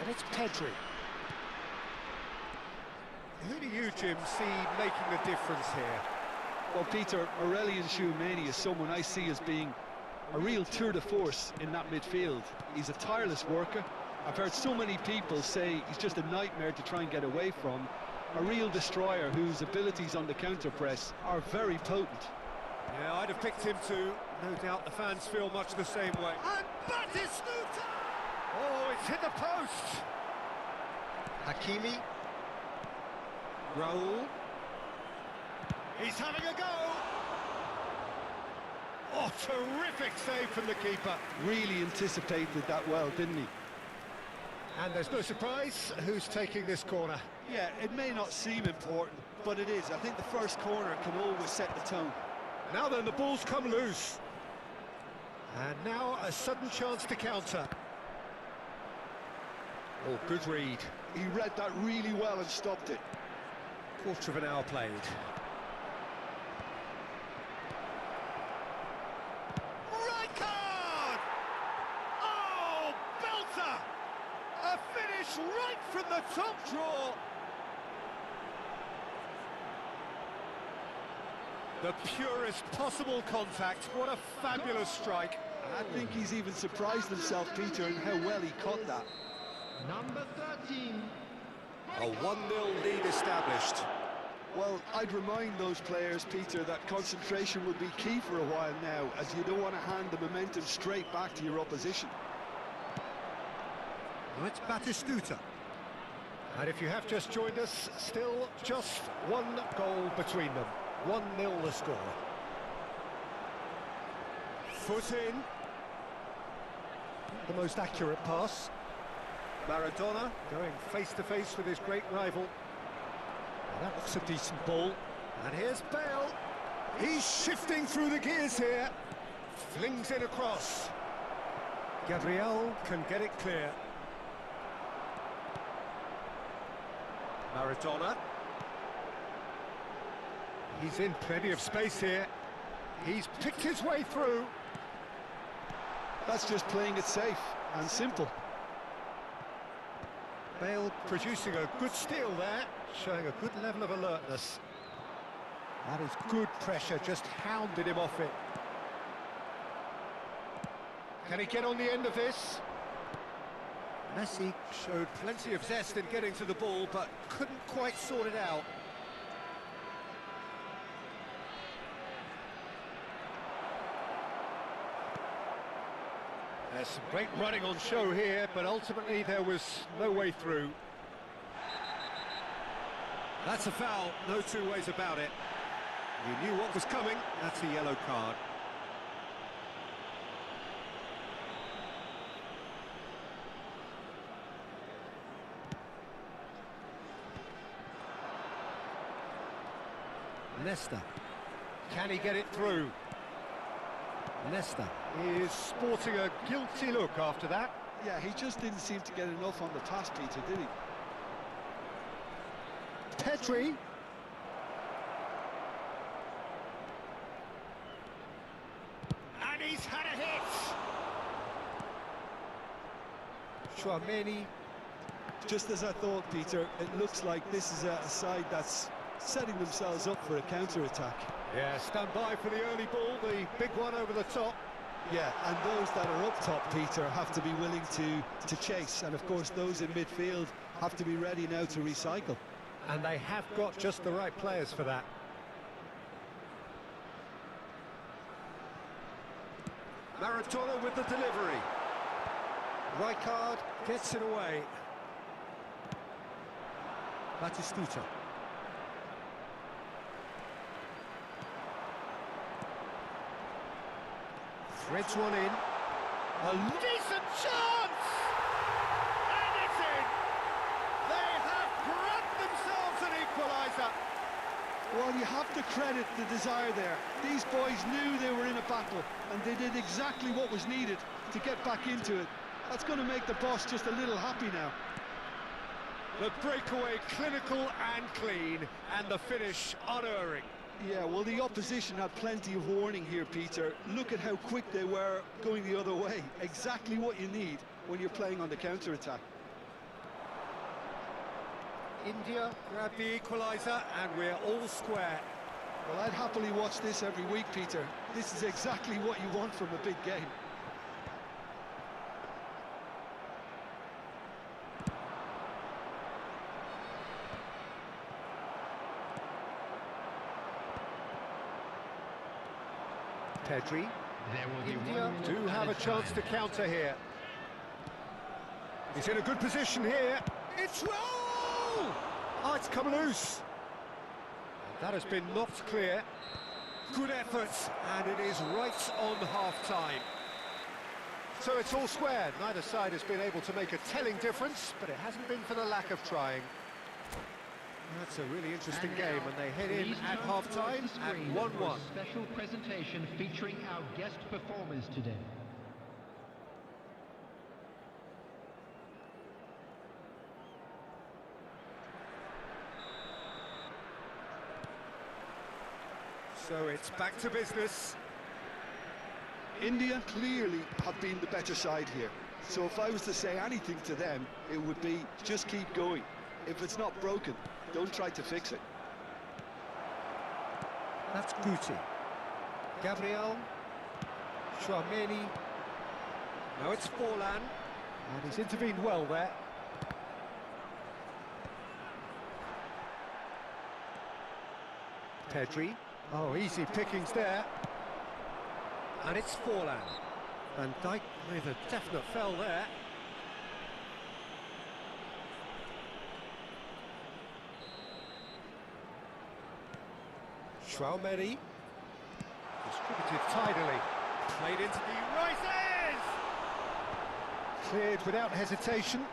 And it's Pedri. Who do you, Jim, see making the difference here? Well, Peter, Aurelian Tchouameni is someone I see as being a real tour de force in that midfield. He's a tireless worker. I've heard so many people say he's just a nightmare to try and get away from. A real destroyer whose abilities on the counter-press are very potent. Yeah, I'd have picked him too. No doubt the fans feel much the same way. And Batistuta! Oh, it's hit the post! Hakimi. Raul. He's having a go! Oh, terrific save from the keeper. Really anticipated that well, didn't he? And there's no surprise who's taking this corner. Yeah, it may not seem important, but it is. I think the first corner can always set the tone. Now then, the ball's come loose. And now a sudden chance to counter. Oh, good read. He read that really well and stopped it. Quarter of an hour played. Right card! Oh, belter! A finish right from the top draw. The purest possible contact. What a fabulous strike. I think he's even surprised himself, Peter, in how well he caught that. Number 13. A 1-0 lead established. Well, I'd remind those players, Peter, that concentration will be key for a while now, as you don't want to hand the momentum straight back to your opposition. Well, it's Batistuta. And if you have just joined us, still just one goal between them. 1-0 the score. Foot in. The most accurate pass. Maradona going face-to-face with his great rival. Well, that looks a decent ball. And here's Bale. He's shifting through the gears here. Flings it across. Gabriel can get it clear. Maradona. He's in plenty of space here. He's picked his way through. That's just playing it safe and simple. Bale producing a good steal there, showing a good level of alertness. That is good pressure, just hounded him off it. Can he get on the end of this? Messi showed plenty of zest in getting to the ball, but couldn't quite sort it out. There's some great running on show here, but ultimately there was no way through. That's a foul, no two ways about it. He knew what was coming, that's a yellow card. Nesta. Can he get it through? Nesta is sporting a guilty look after that. Yeah, he just didn't seem to get enough on the pass, Peter, did he? Pedri. And he's had a hit. Tchouameni. Just as I thought, Peter, it looks like this is a side that's setting themselves up for a counter-attack. Yeah, stand by for the early ball, the big one over the top. Yeah, and those that are up top, Peter, have to be willing to chase, and of course those in midfield have to be ready now to recycle. And they have got just the right players for that. Maradona with the delivery. Rijkaard gets it away. Batistuta. Threads one in. A decent chance! And it's in! They have grabbed themselves an equaliser. Well, you have to credit the desire there. These boys knew they were in a battle, and they did exactly what was needed to get back into it. That's going to make the boss just a little happy now. The breakaway clinical and clean, and the finish unerring. Yeah, well, the opposition had plenty of warning here, Peter. Look at how quick they were going the other way. Exactly what you need when you're playing on the counter-attack. India grab the equaliser, and we're all square. Well, I'd happily watch this every week, Peter. This is exactly what you want from a big game. Pedri. There will be India 1 do minute have a added chance time. to counter here. He's in a good position here. It's roll! Oh, it's come loose. That has been knocked clear. Good efforts, and it is right on half-time. So it's all square. Neither side has been able to make a telling difference, but it hasn't been for the lack of trying. That's a really interesting game, and they head in Please at turn half-time towards the at screen 1-1. for a special presentation featuring our guest performers today. So it's back to business. India clearly have been the better side here. So if I was to say anything to them, it would be just keep going. If it's not broken, don't try to fix it. That's Guti. Gabriel. Chouameni. Now it's Forlan. And he's intervened well there. Pedri. Oh, easy pickings there. And it's Forlan. Van Dijk with a definite foul there. Chouameni. Distributed tidily. Played into the rises! Cleared without hesitation.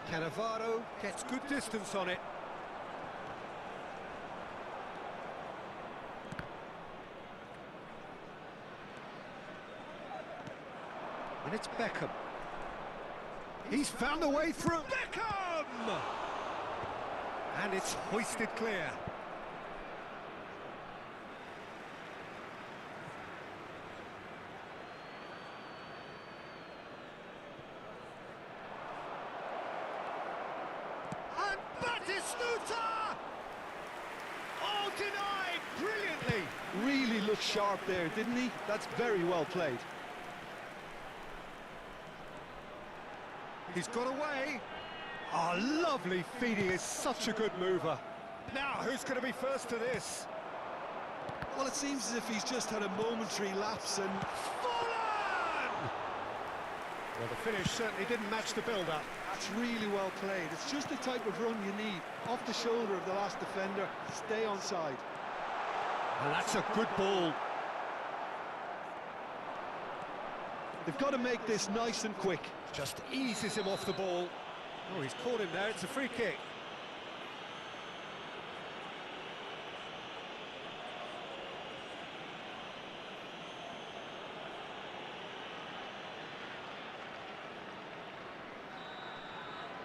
Cannavaro gets good distance on it. And it's Beckham. He's found a way through. Beckham! And it's hoisted clear. And Batistuta! Oh, denied brilliantly. Really looked sharp there, didn't he? That's very well played. He's got away. Oh, lovely feed. He is such a good mover. Now, who's going to be first to this? Well, it seems as if he's just had a momentary lapse and... Forlan! Well, the finish certainly didn't match the build-up. That's really well played. It's just the type of run you need. Off the shoulder of the last defender, stay onside. And that's a good ball. They've got to make this nice and quick. Just eases him off the ball. Oh, he's caught him there. It's a free kick.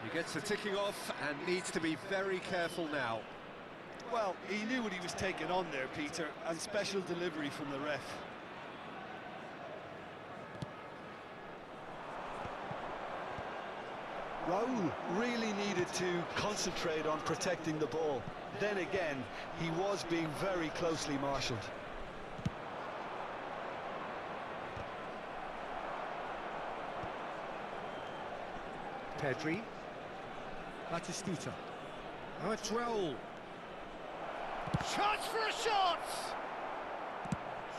He gets the ticking off and needs to be very careful now. Well, he knew what he was taking on there, Peter, and special delivery from the ref. Raul really needed to concentrate on protecting the ball. Then again, he was being very closely marshalled. Pedri. Batistuta. Now it's Raul. Chance for a shot!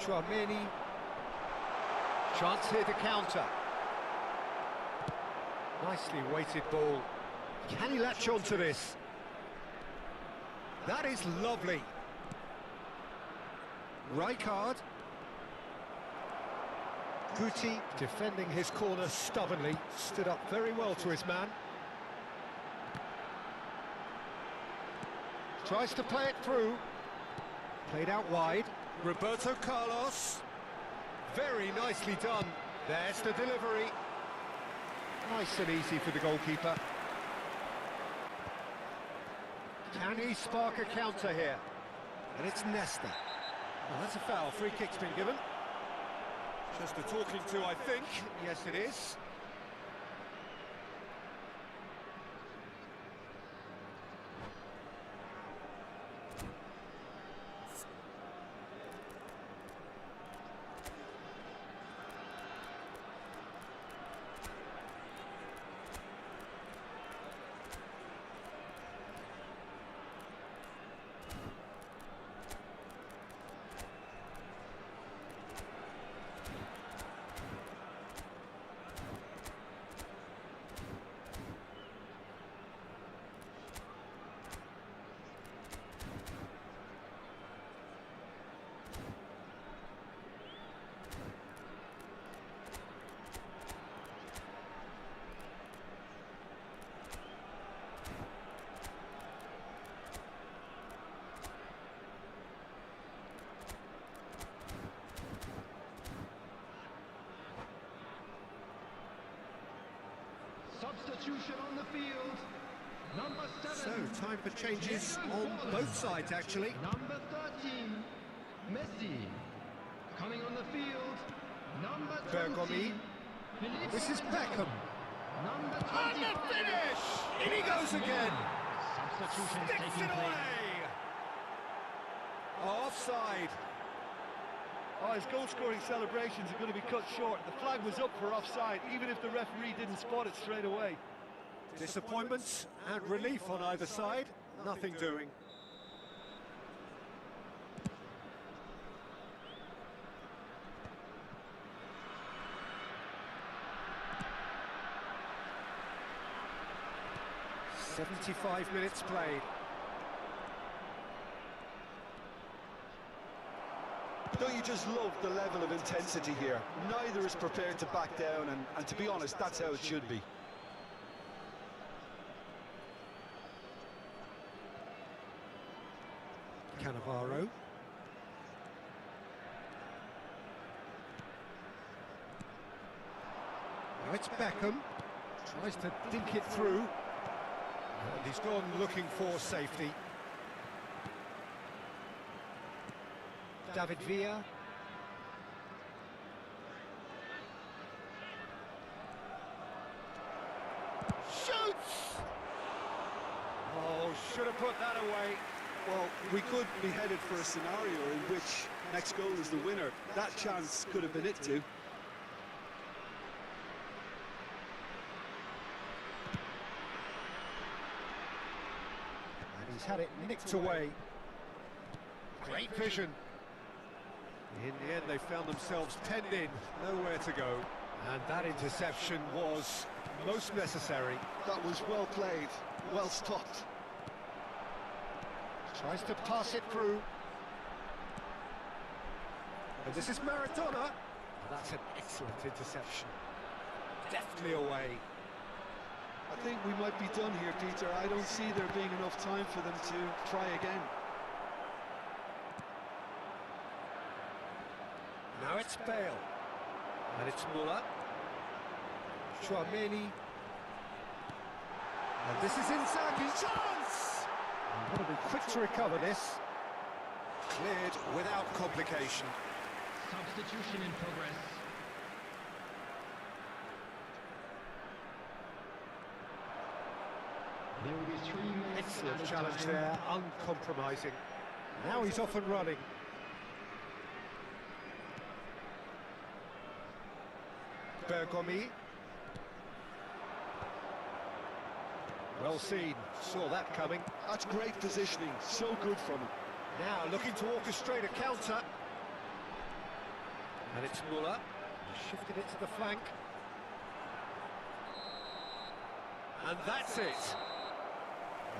Chouameni. Chance here to counter. Nicely weighted ball. Can he latch on to this? That is lovely. Rijkaard. Guti defending his corner stubbornly. Stood up very well to his man. Tries to play it through. Played out wide. Roberto Carlos. Very nicely done. There's the delivery. Nice and easy for the goalkeeper. Can he spark a counter here? And it's Nesta. Well, that's a foul. Free kick's been given. Just a talking to, I think. Yes, it is. Substitution on the field. Number 7. So, time for changes on both sides, actually. Number 13, Messi. Coming on the field, number 20. Bergomi. This is Beckham. Number And 25. the finish! In he goes again! Substitution Sticks taking it place. away! Offside. Oh, his goal-scoring celebrations are going to be cut short. The flag was up for offside, even if the referee didn't spot it straight away. Disappointments and relief on either side. Nothing doing. "75 minutes played." Don't you just love the level of intensity here? Neither is prepared to back down, and to be honest, that's how it should be. Cannavaro. Now it's Beckham. Tries to dink it through. And he's gone looking for safety. David Villa. Shoots! Oh, should have put that away. Well, we could be headed for a scenario in which next goal is the winner. That chance could have been it too. And he's had it nicked away. Great vision. In the end, they found themselves penned in, nowhere to go. And that interception was most necessary. That was well played, well stopped. Tries to pass it through. And this is Maradona. That's an excellent interception. Definitely away. I think we might be done here, Peter. I don't see there being enough time for them to try again. Now it's Bale. And it's Muller. Chouameni. And this is Inzaghi. Chance! And got to be quick to recover this. Cleared without complication. Substitution in progress. There will be 3 minutes Excellent added challenge time. there, uncompromising. Now he's off and running. Bergomi. Well seen, saw that coming. That's great positioning, so good from him. Now looking to orchestrate a counter. And it's Muller. He shifted it to the flank. And that's it.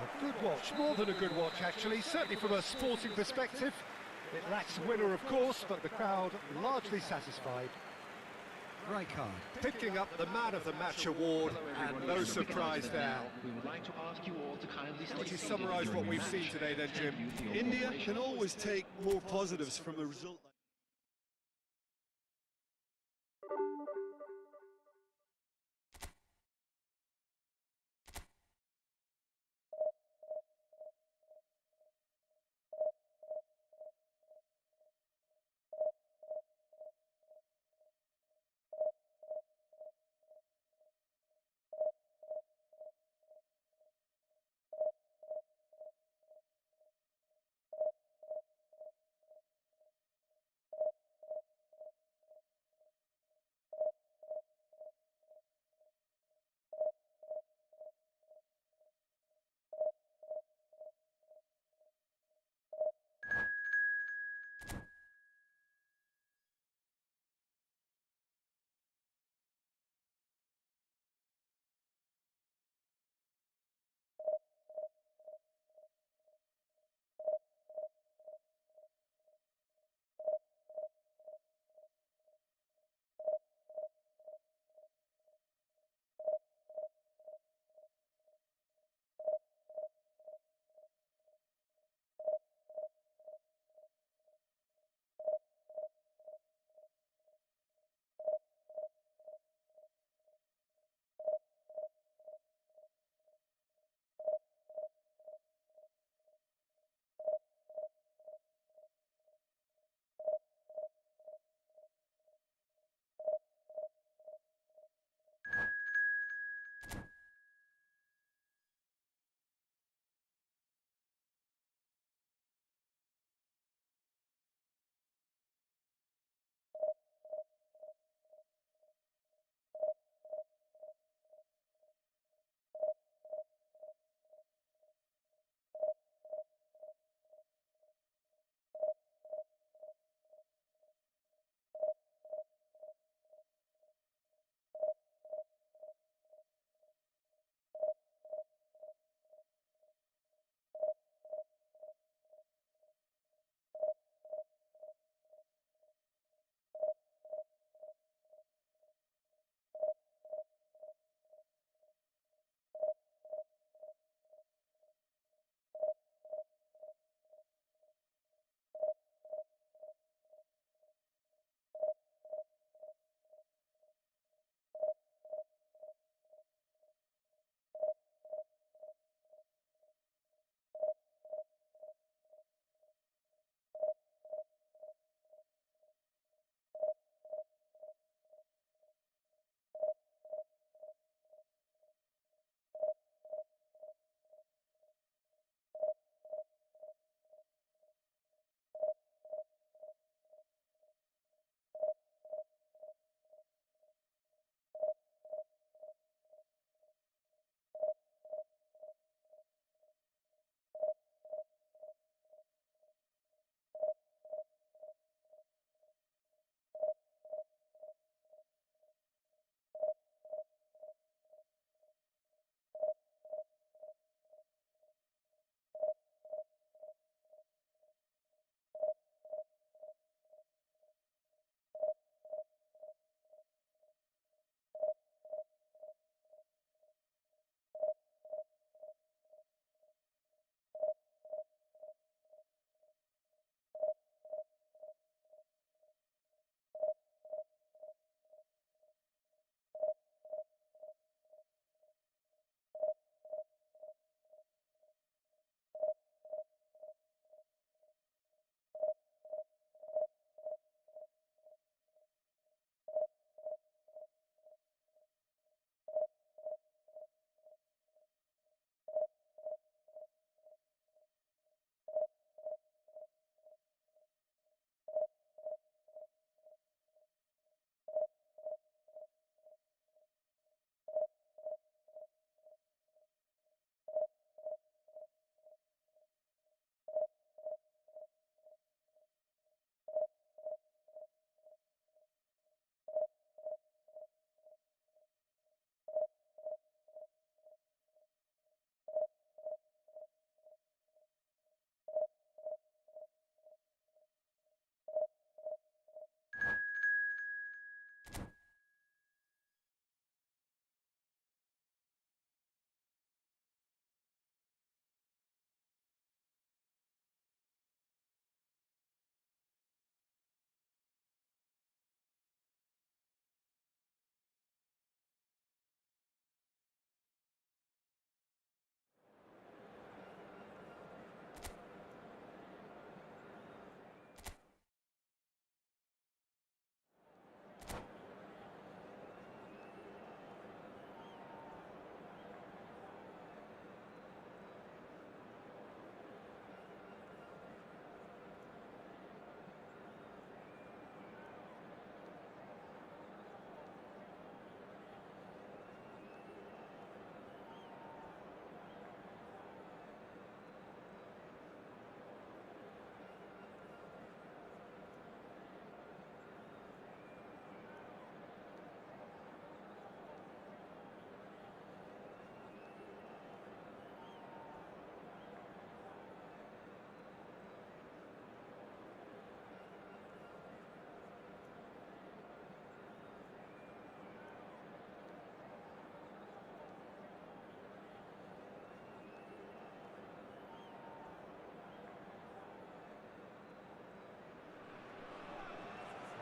A good watch, more than a good watch actually, certainly from a sporting perspective. It lacks winner of course, but the crowd largely satisfied. Rijkaard picking up the Man of the Match award, and no surprise there. We would like to ask you all to kindly stay Would you seated summarise what during we've the seen match. today then, Jim? Thank you for your India cooperation. can always take more positives from a result like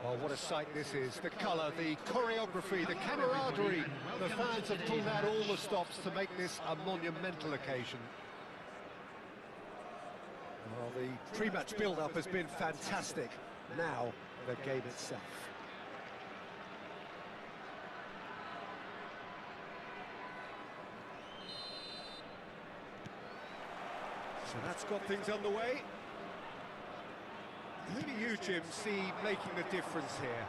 Oh, what a sight this is. The colour, the choreography, the camaraderie. The fans have pulled out all the stops to make this a monumental occasion. Well, the pre-match build-up has been fantastic. Now, the game itself. So that's got things underway. Who do you, Jim, see making the difference here?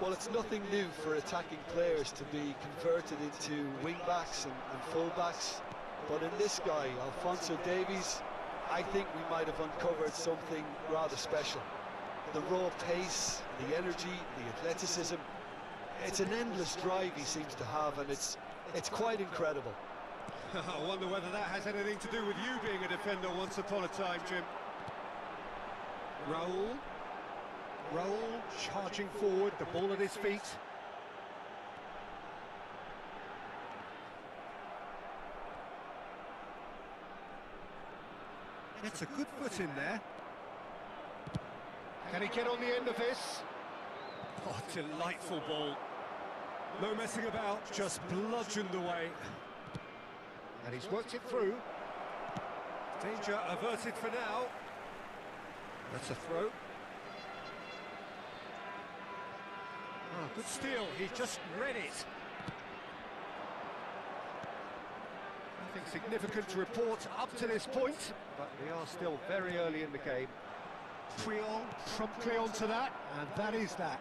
Well, it's nothing new for attacking players to be converted into wing-backs and full-backs. But in this guy, Alphonso Davies, I think we might have uncovered something rather special. The raw pace, the energy, the athleticism. It's an endless drive he seems to have, and it's quite incredible. I wonder whether that has anything to do with you being a defender once upon a time, Jim. Raul, charging forward, the ball at his feet. It's a good foot in there. Can he get on the end of this? Oh, delightful ball. No messing about, just bludgeoned away. And he's worked it through. Danger averted for now. That's a throw. Oh, good steal, he just read it. Nothing significant to report up to this point, but we are still very early in the game. Trion promptly onto that, and that is that.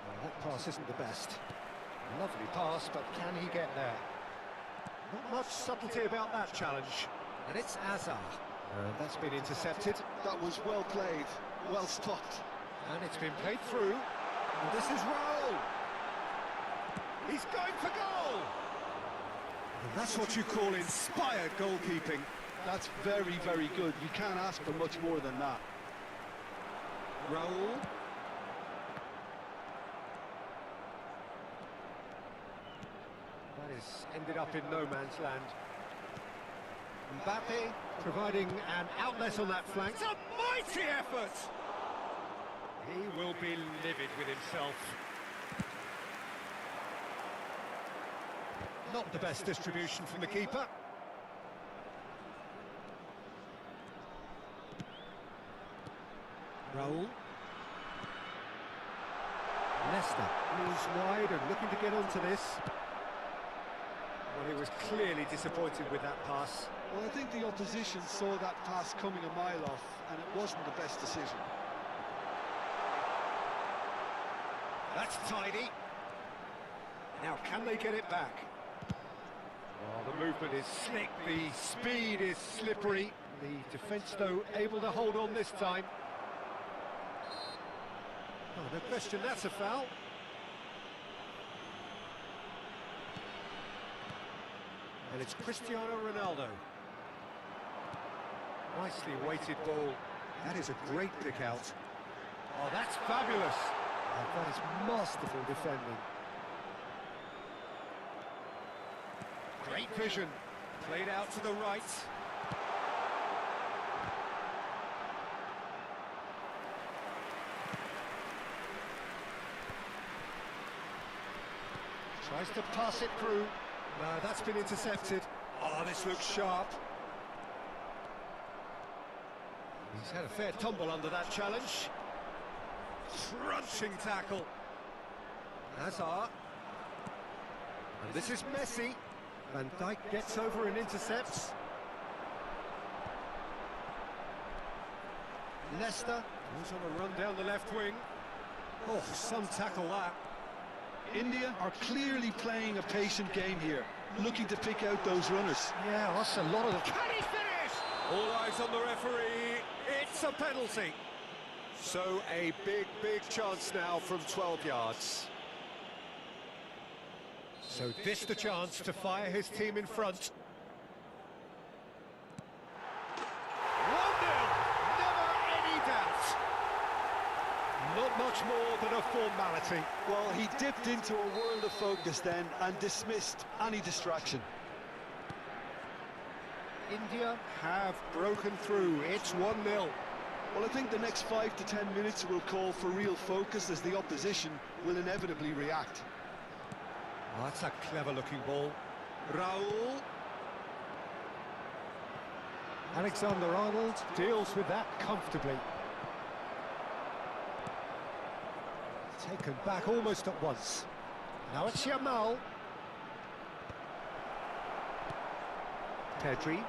Well, that pass isn't the best. Lovely pass, but can he get there? Not much subtlety about that challenge. And it's Azar. And that's been intercepted. That was well played, well stopped. And it's been played through. And this is Raul. He's going for goal! And that's what you call inspired goalkeeping. That's very, very good. You can't ask for much more than that. Raul. That is ended up in no man's land. Mbappe providing an outlet on that flank. It's a mighty effort! He will be livid with himself. Not the best distribution from the keeper. Raul. Leicester moves wide and looking to get onto this. Well, he was clearly disappointed with that pass. Well, I think the opposition saw that pass coming a mile off, and it wasn't the best decision. That's tidy. Now, can they get it back? Oh, the movement is slick, the speed is slippery. The defence, though, able to hold on this time. Oh, no question, that's a foul. And it's Cristiano Ronaldo. Nicely weighted ball. That is a great pick out. Oh, that's fabulous. Oh, that is masterful defending. Great vision. Played out to the right. Tries to pass it through. No, that's been intercepted. Oh, this looks sharp. He's had a fair tumble under that challenge. Crunching tackle. Hazard. And this is Messi. Van Dijk gets over and intercepts. Leicester goes on a run down the left wing. Oh, some tackle that. India are clearly playing a patient game here, looking to pick out those runners. Yeah, that's a lot of them. Can he finish? All eyes on the referee. It's a penalty. So a big, big chance now from 12 yards. So this the chance to fire his team in front. 1-0, never any doubt. Not much more than a formality. Well, he dipped into a world of focus then and dismissed any distraction. India have broken through. It's 1-0. Well, I think the next 5 to 10 minutes will call for real focus as the opposition will inevitably react. Oh, that's a clever-looking ball. Raul. Alexander-Arnold deals with that comfortably. Taken back almost at once. Now it's Yamal. Pedri.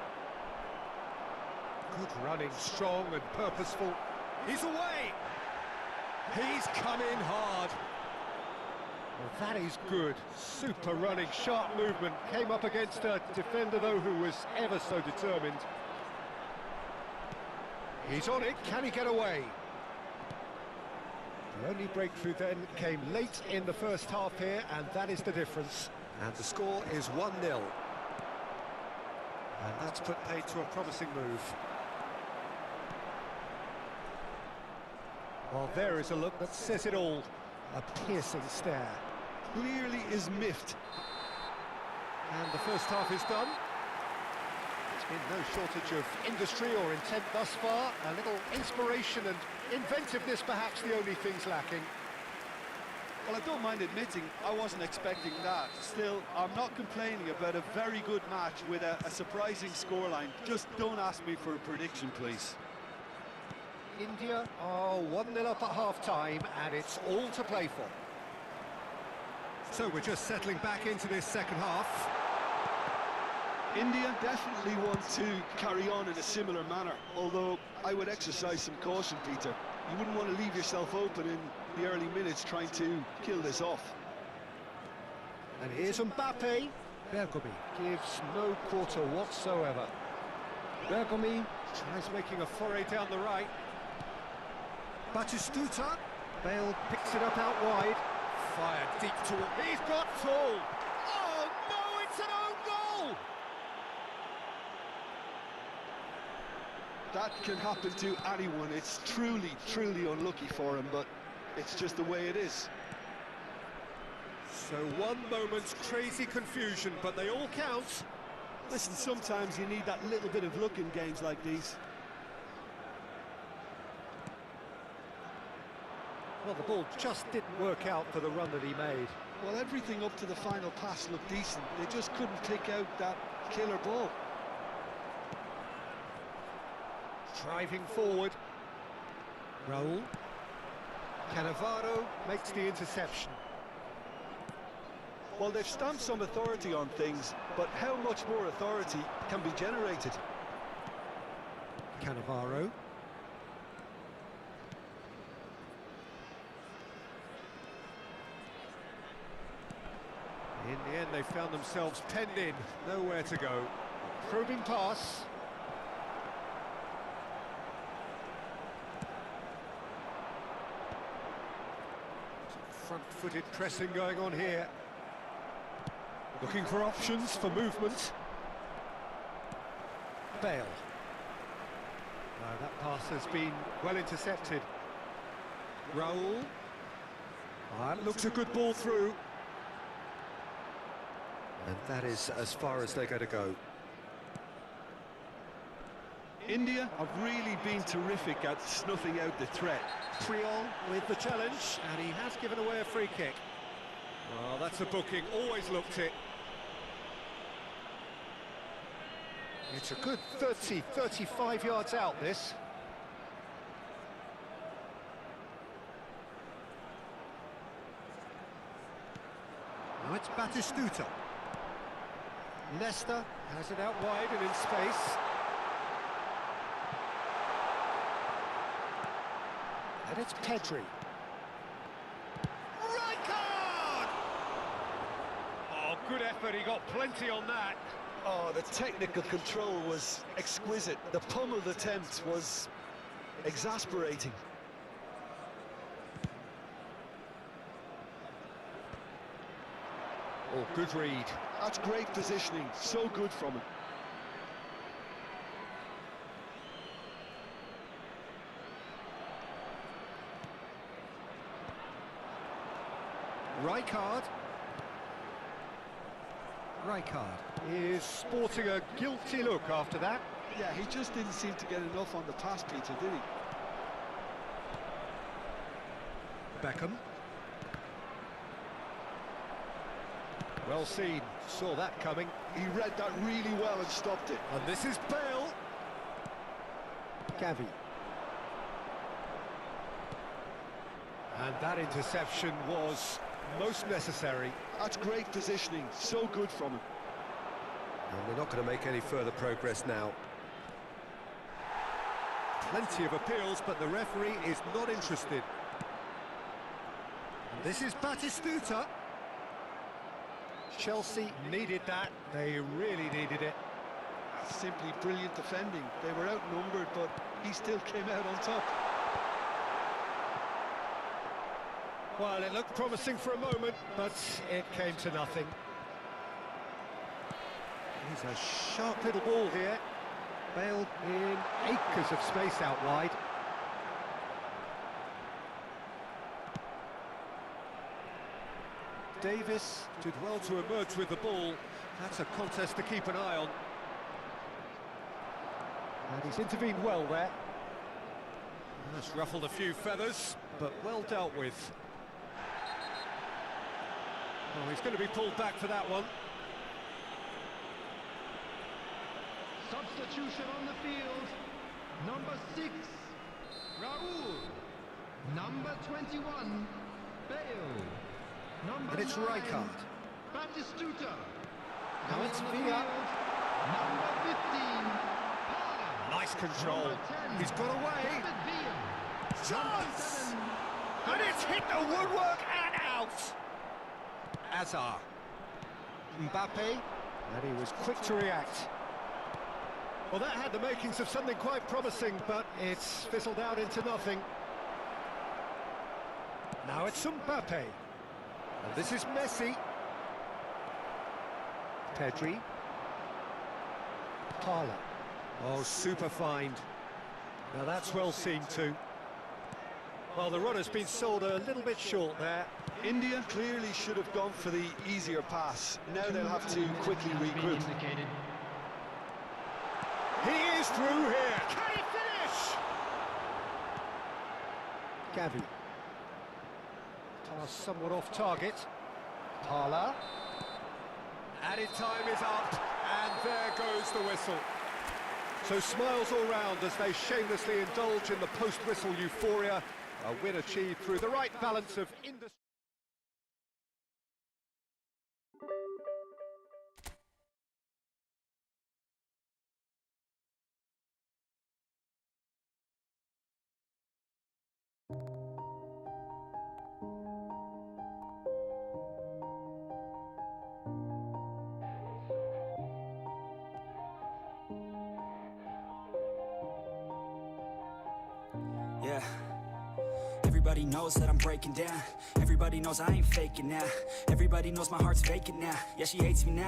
Good running, strong and purposeful. He's away! He's come in hard. Well, that is good. Super running, sharp movement. Came up against a defender, though, who was ever so determined. He's on it. Can he get away? The only breakthrough then came late in the first half here, and that is the difference. And the score is 1-0. And that's put paid to a promising move. Well, there is a look that says it all. A piercing stare. Clearly is miffed. And the first half is done. There's been no shortage of industry or intent thus far. A little inspiration and inventiveness, perhaps the only things lacking. Well, I don't mind admitting I wasn't expecting that. Still, I'm not complaining about a very good match with a surprising scoreline. Just don't ask me for a prediction, please. India are 1-0 up at half-time, and it's all to play for. So we're just settling back into this second half. India definitely want to carry on in a similar manner, although I would exercise some caution, Peter. You wouldn't want to leave yourself open in the early minutes trying to kill this off. And here's Mbappe. Bergomi gives no quarter whatsoever. Bergomi tries making a foray down the right. Batistuta. Bale picks it up out wide. Fired deep toward... He's got full! Oh, no, it's an own goal! That can happen to anyone. It's truly, truly unlucky for him, but it's just the way it is. So one moment's crazy confusion, but they all count. Listen, sometimes you need that little bit of luck in games like these. Well, the ball just didn't work out for the run that he made. Well, everything up to the final pass looked decent. They just couldn't pick out that killer ball. Driving forward. Raul. Cannavaro makes the interception. Well, they've stamped some authority on things, but how much more authority can be generated? Cannavaro. In the end, they found themselves penned in, nowhere to go. Probing pass. Front-footed pressing going on here. Looking for options for movement. Bale. That pass has been well intercepted. Raul. That looks a good ball through. And that is as far as they're going to go. India have really been terrific at snuffing out the threat. Triol with the challenge, and he has given away a free kick. Well, that's a booking, always looked it. It's a good 30, 35 yards out, this. Now it's Batistuta. Leicester has it out wide and in space. And it's Pedri. Rijkaard! Oh, good effort, he got plenty on that. Oh, the technical control was exquisite. The pummeled attempt was exasperating. Oh, good read. That's great positioning, so good from him. Rijkaard is sporting a guilty look after that. Yeah, he just didn't seem to get enough on the pass, Peter, did he? Beckham. Well seen, saw that coming. He read that really well and stopped it. And this is Bale. Gavi. And that interception was most necessary. That's great positioning, so good from him. And they're not going to make any further progress now. Plenty of appeals, but the referee is not interested. And this is Batistuta. Chelsea needed that. They really needed it. Simply brilliant defending. They were outnumbered, but he still came out on top. Well, it looked promising for a moment, but it came to nothing. He's a sharp little ball here. Bale in acres of space out wide. Davis did well to emerge with the ball. That's a contest to keep an eye on. And he's intervened well there. That's ruffled a few feathers, but well dealt with. Oh, he's going to be pulled back for that one. Substitution on the field. Number 6, Raul. Number 21, Bale. Number And it's 9, Rijkaard. Batistuta. Now it's on the Villa. field, Number 15, Parra. Nice control. Number 10, He's got away. David Villa. Chance! 7, And it's hit the woodwork and out. Azar. Mbappe. And he was quick to react. Well, that had the makings of something quite promising, but it's fizzled out into nothing. Now it's Mbappe. And this is Messi. Pedri. Parla. Oh, super find. Now that's well seen too. Well, the run has been sold a little bit short there. India clearly should have gone for the easier pass. Now they'll have to quickly regroup. He is through here. Can he finish? Gavi. Pass somewhat off target. Parla. Added time is up, and there goes the whistle. So smiles all round as they shamelessly indulge in the post-whistle euphoria. A win achieved through the right balance of industry. Yeah. Everybody knows that I'm breaking down. Everybody knows I ain't faking now. Everybody knows my heart's vacant now. Yeah, she hates me now.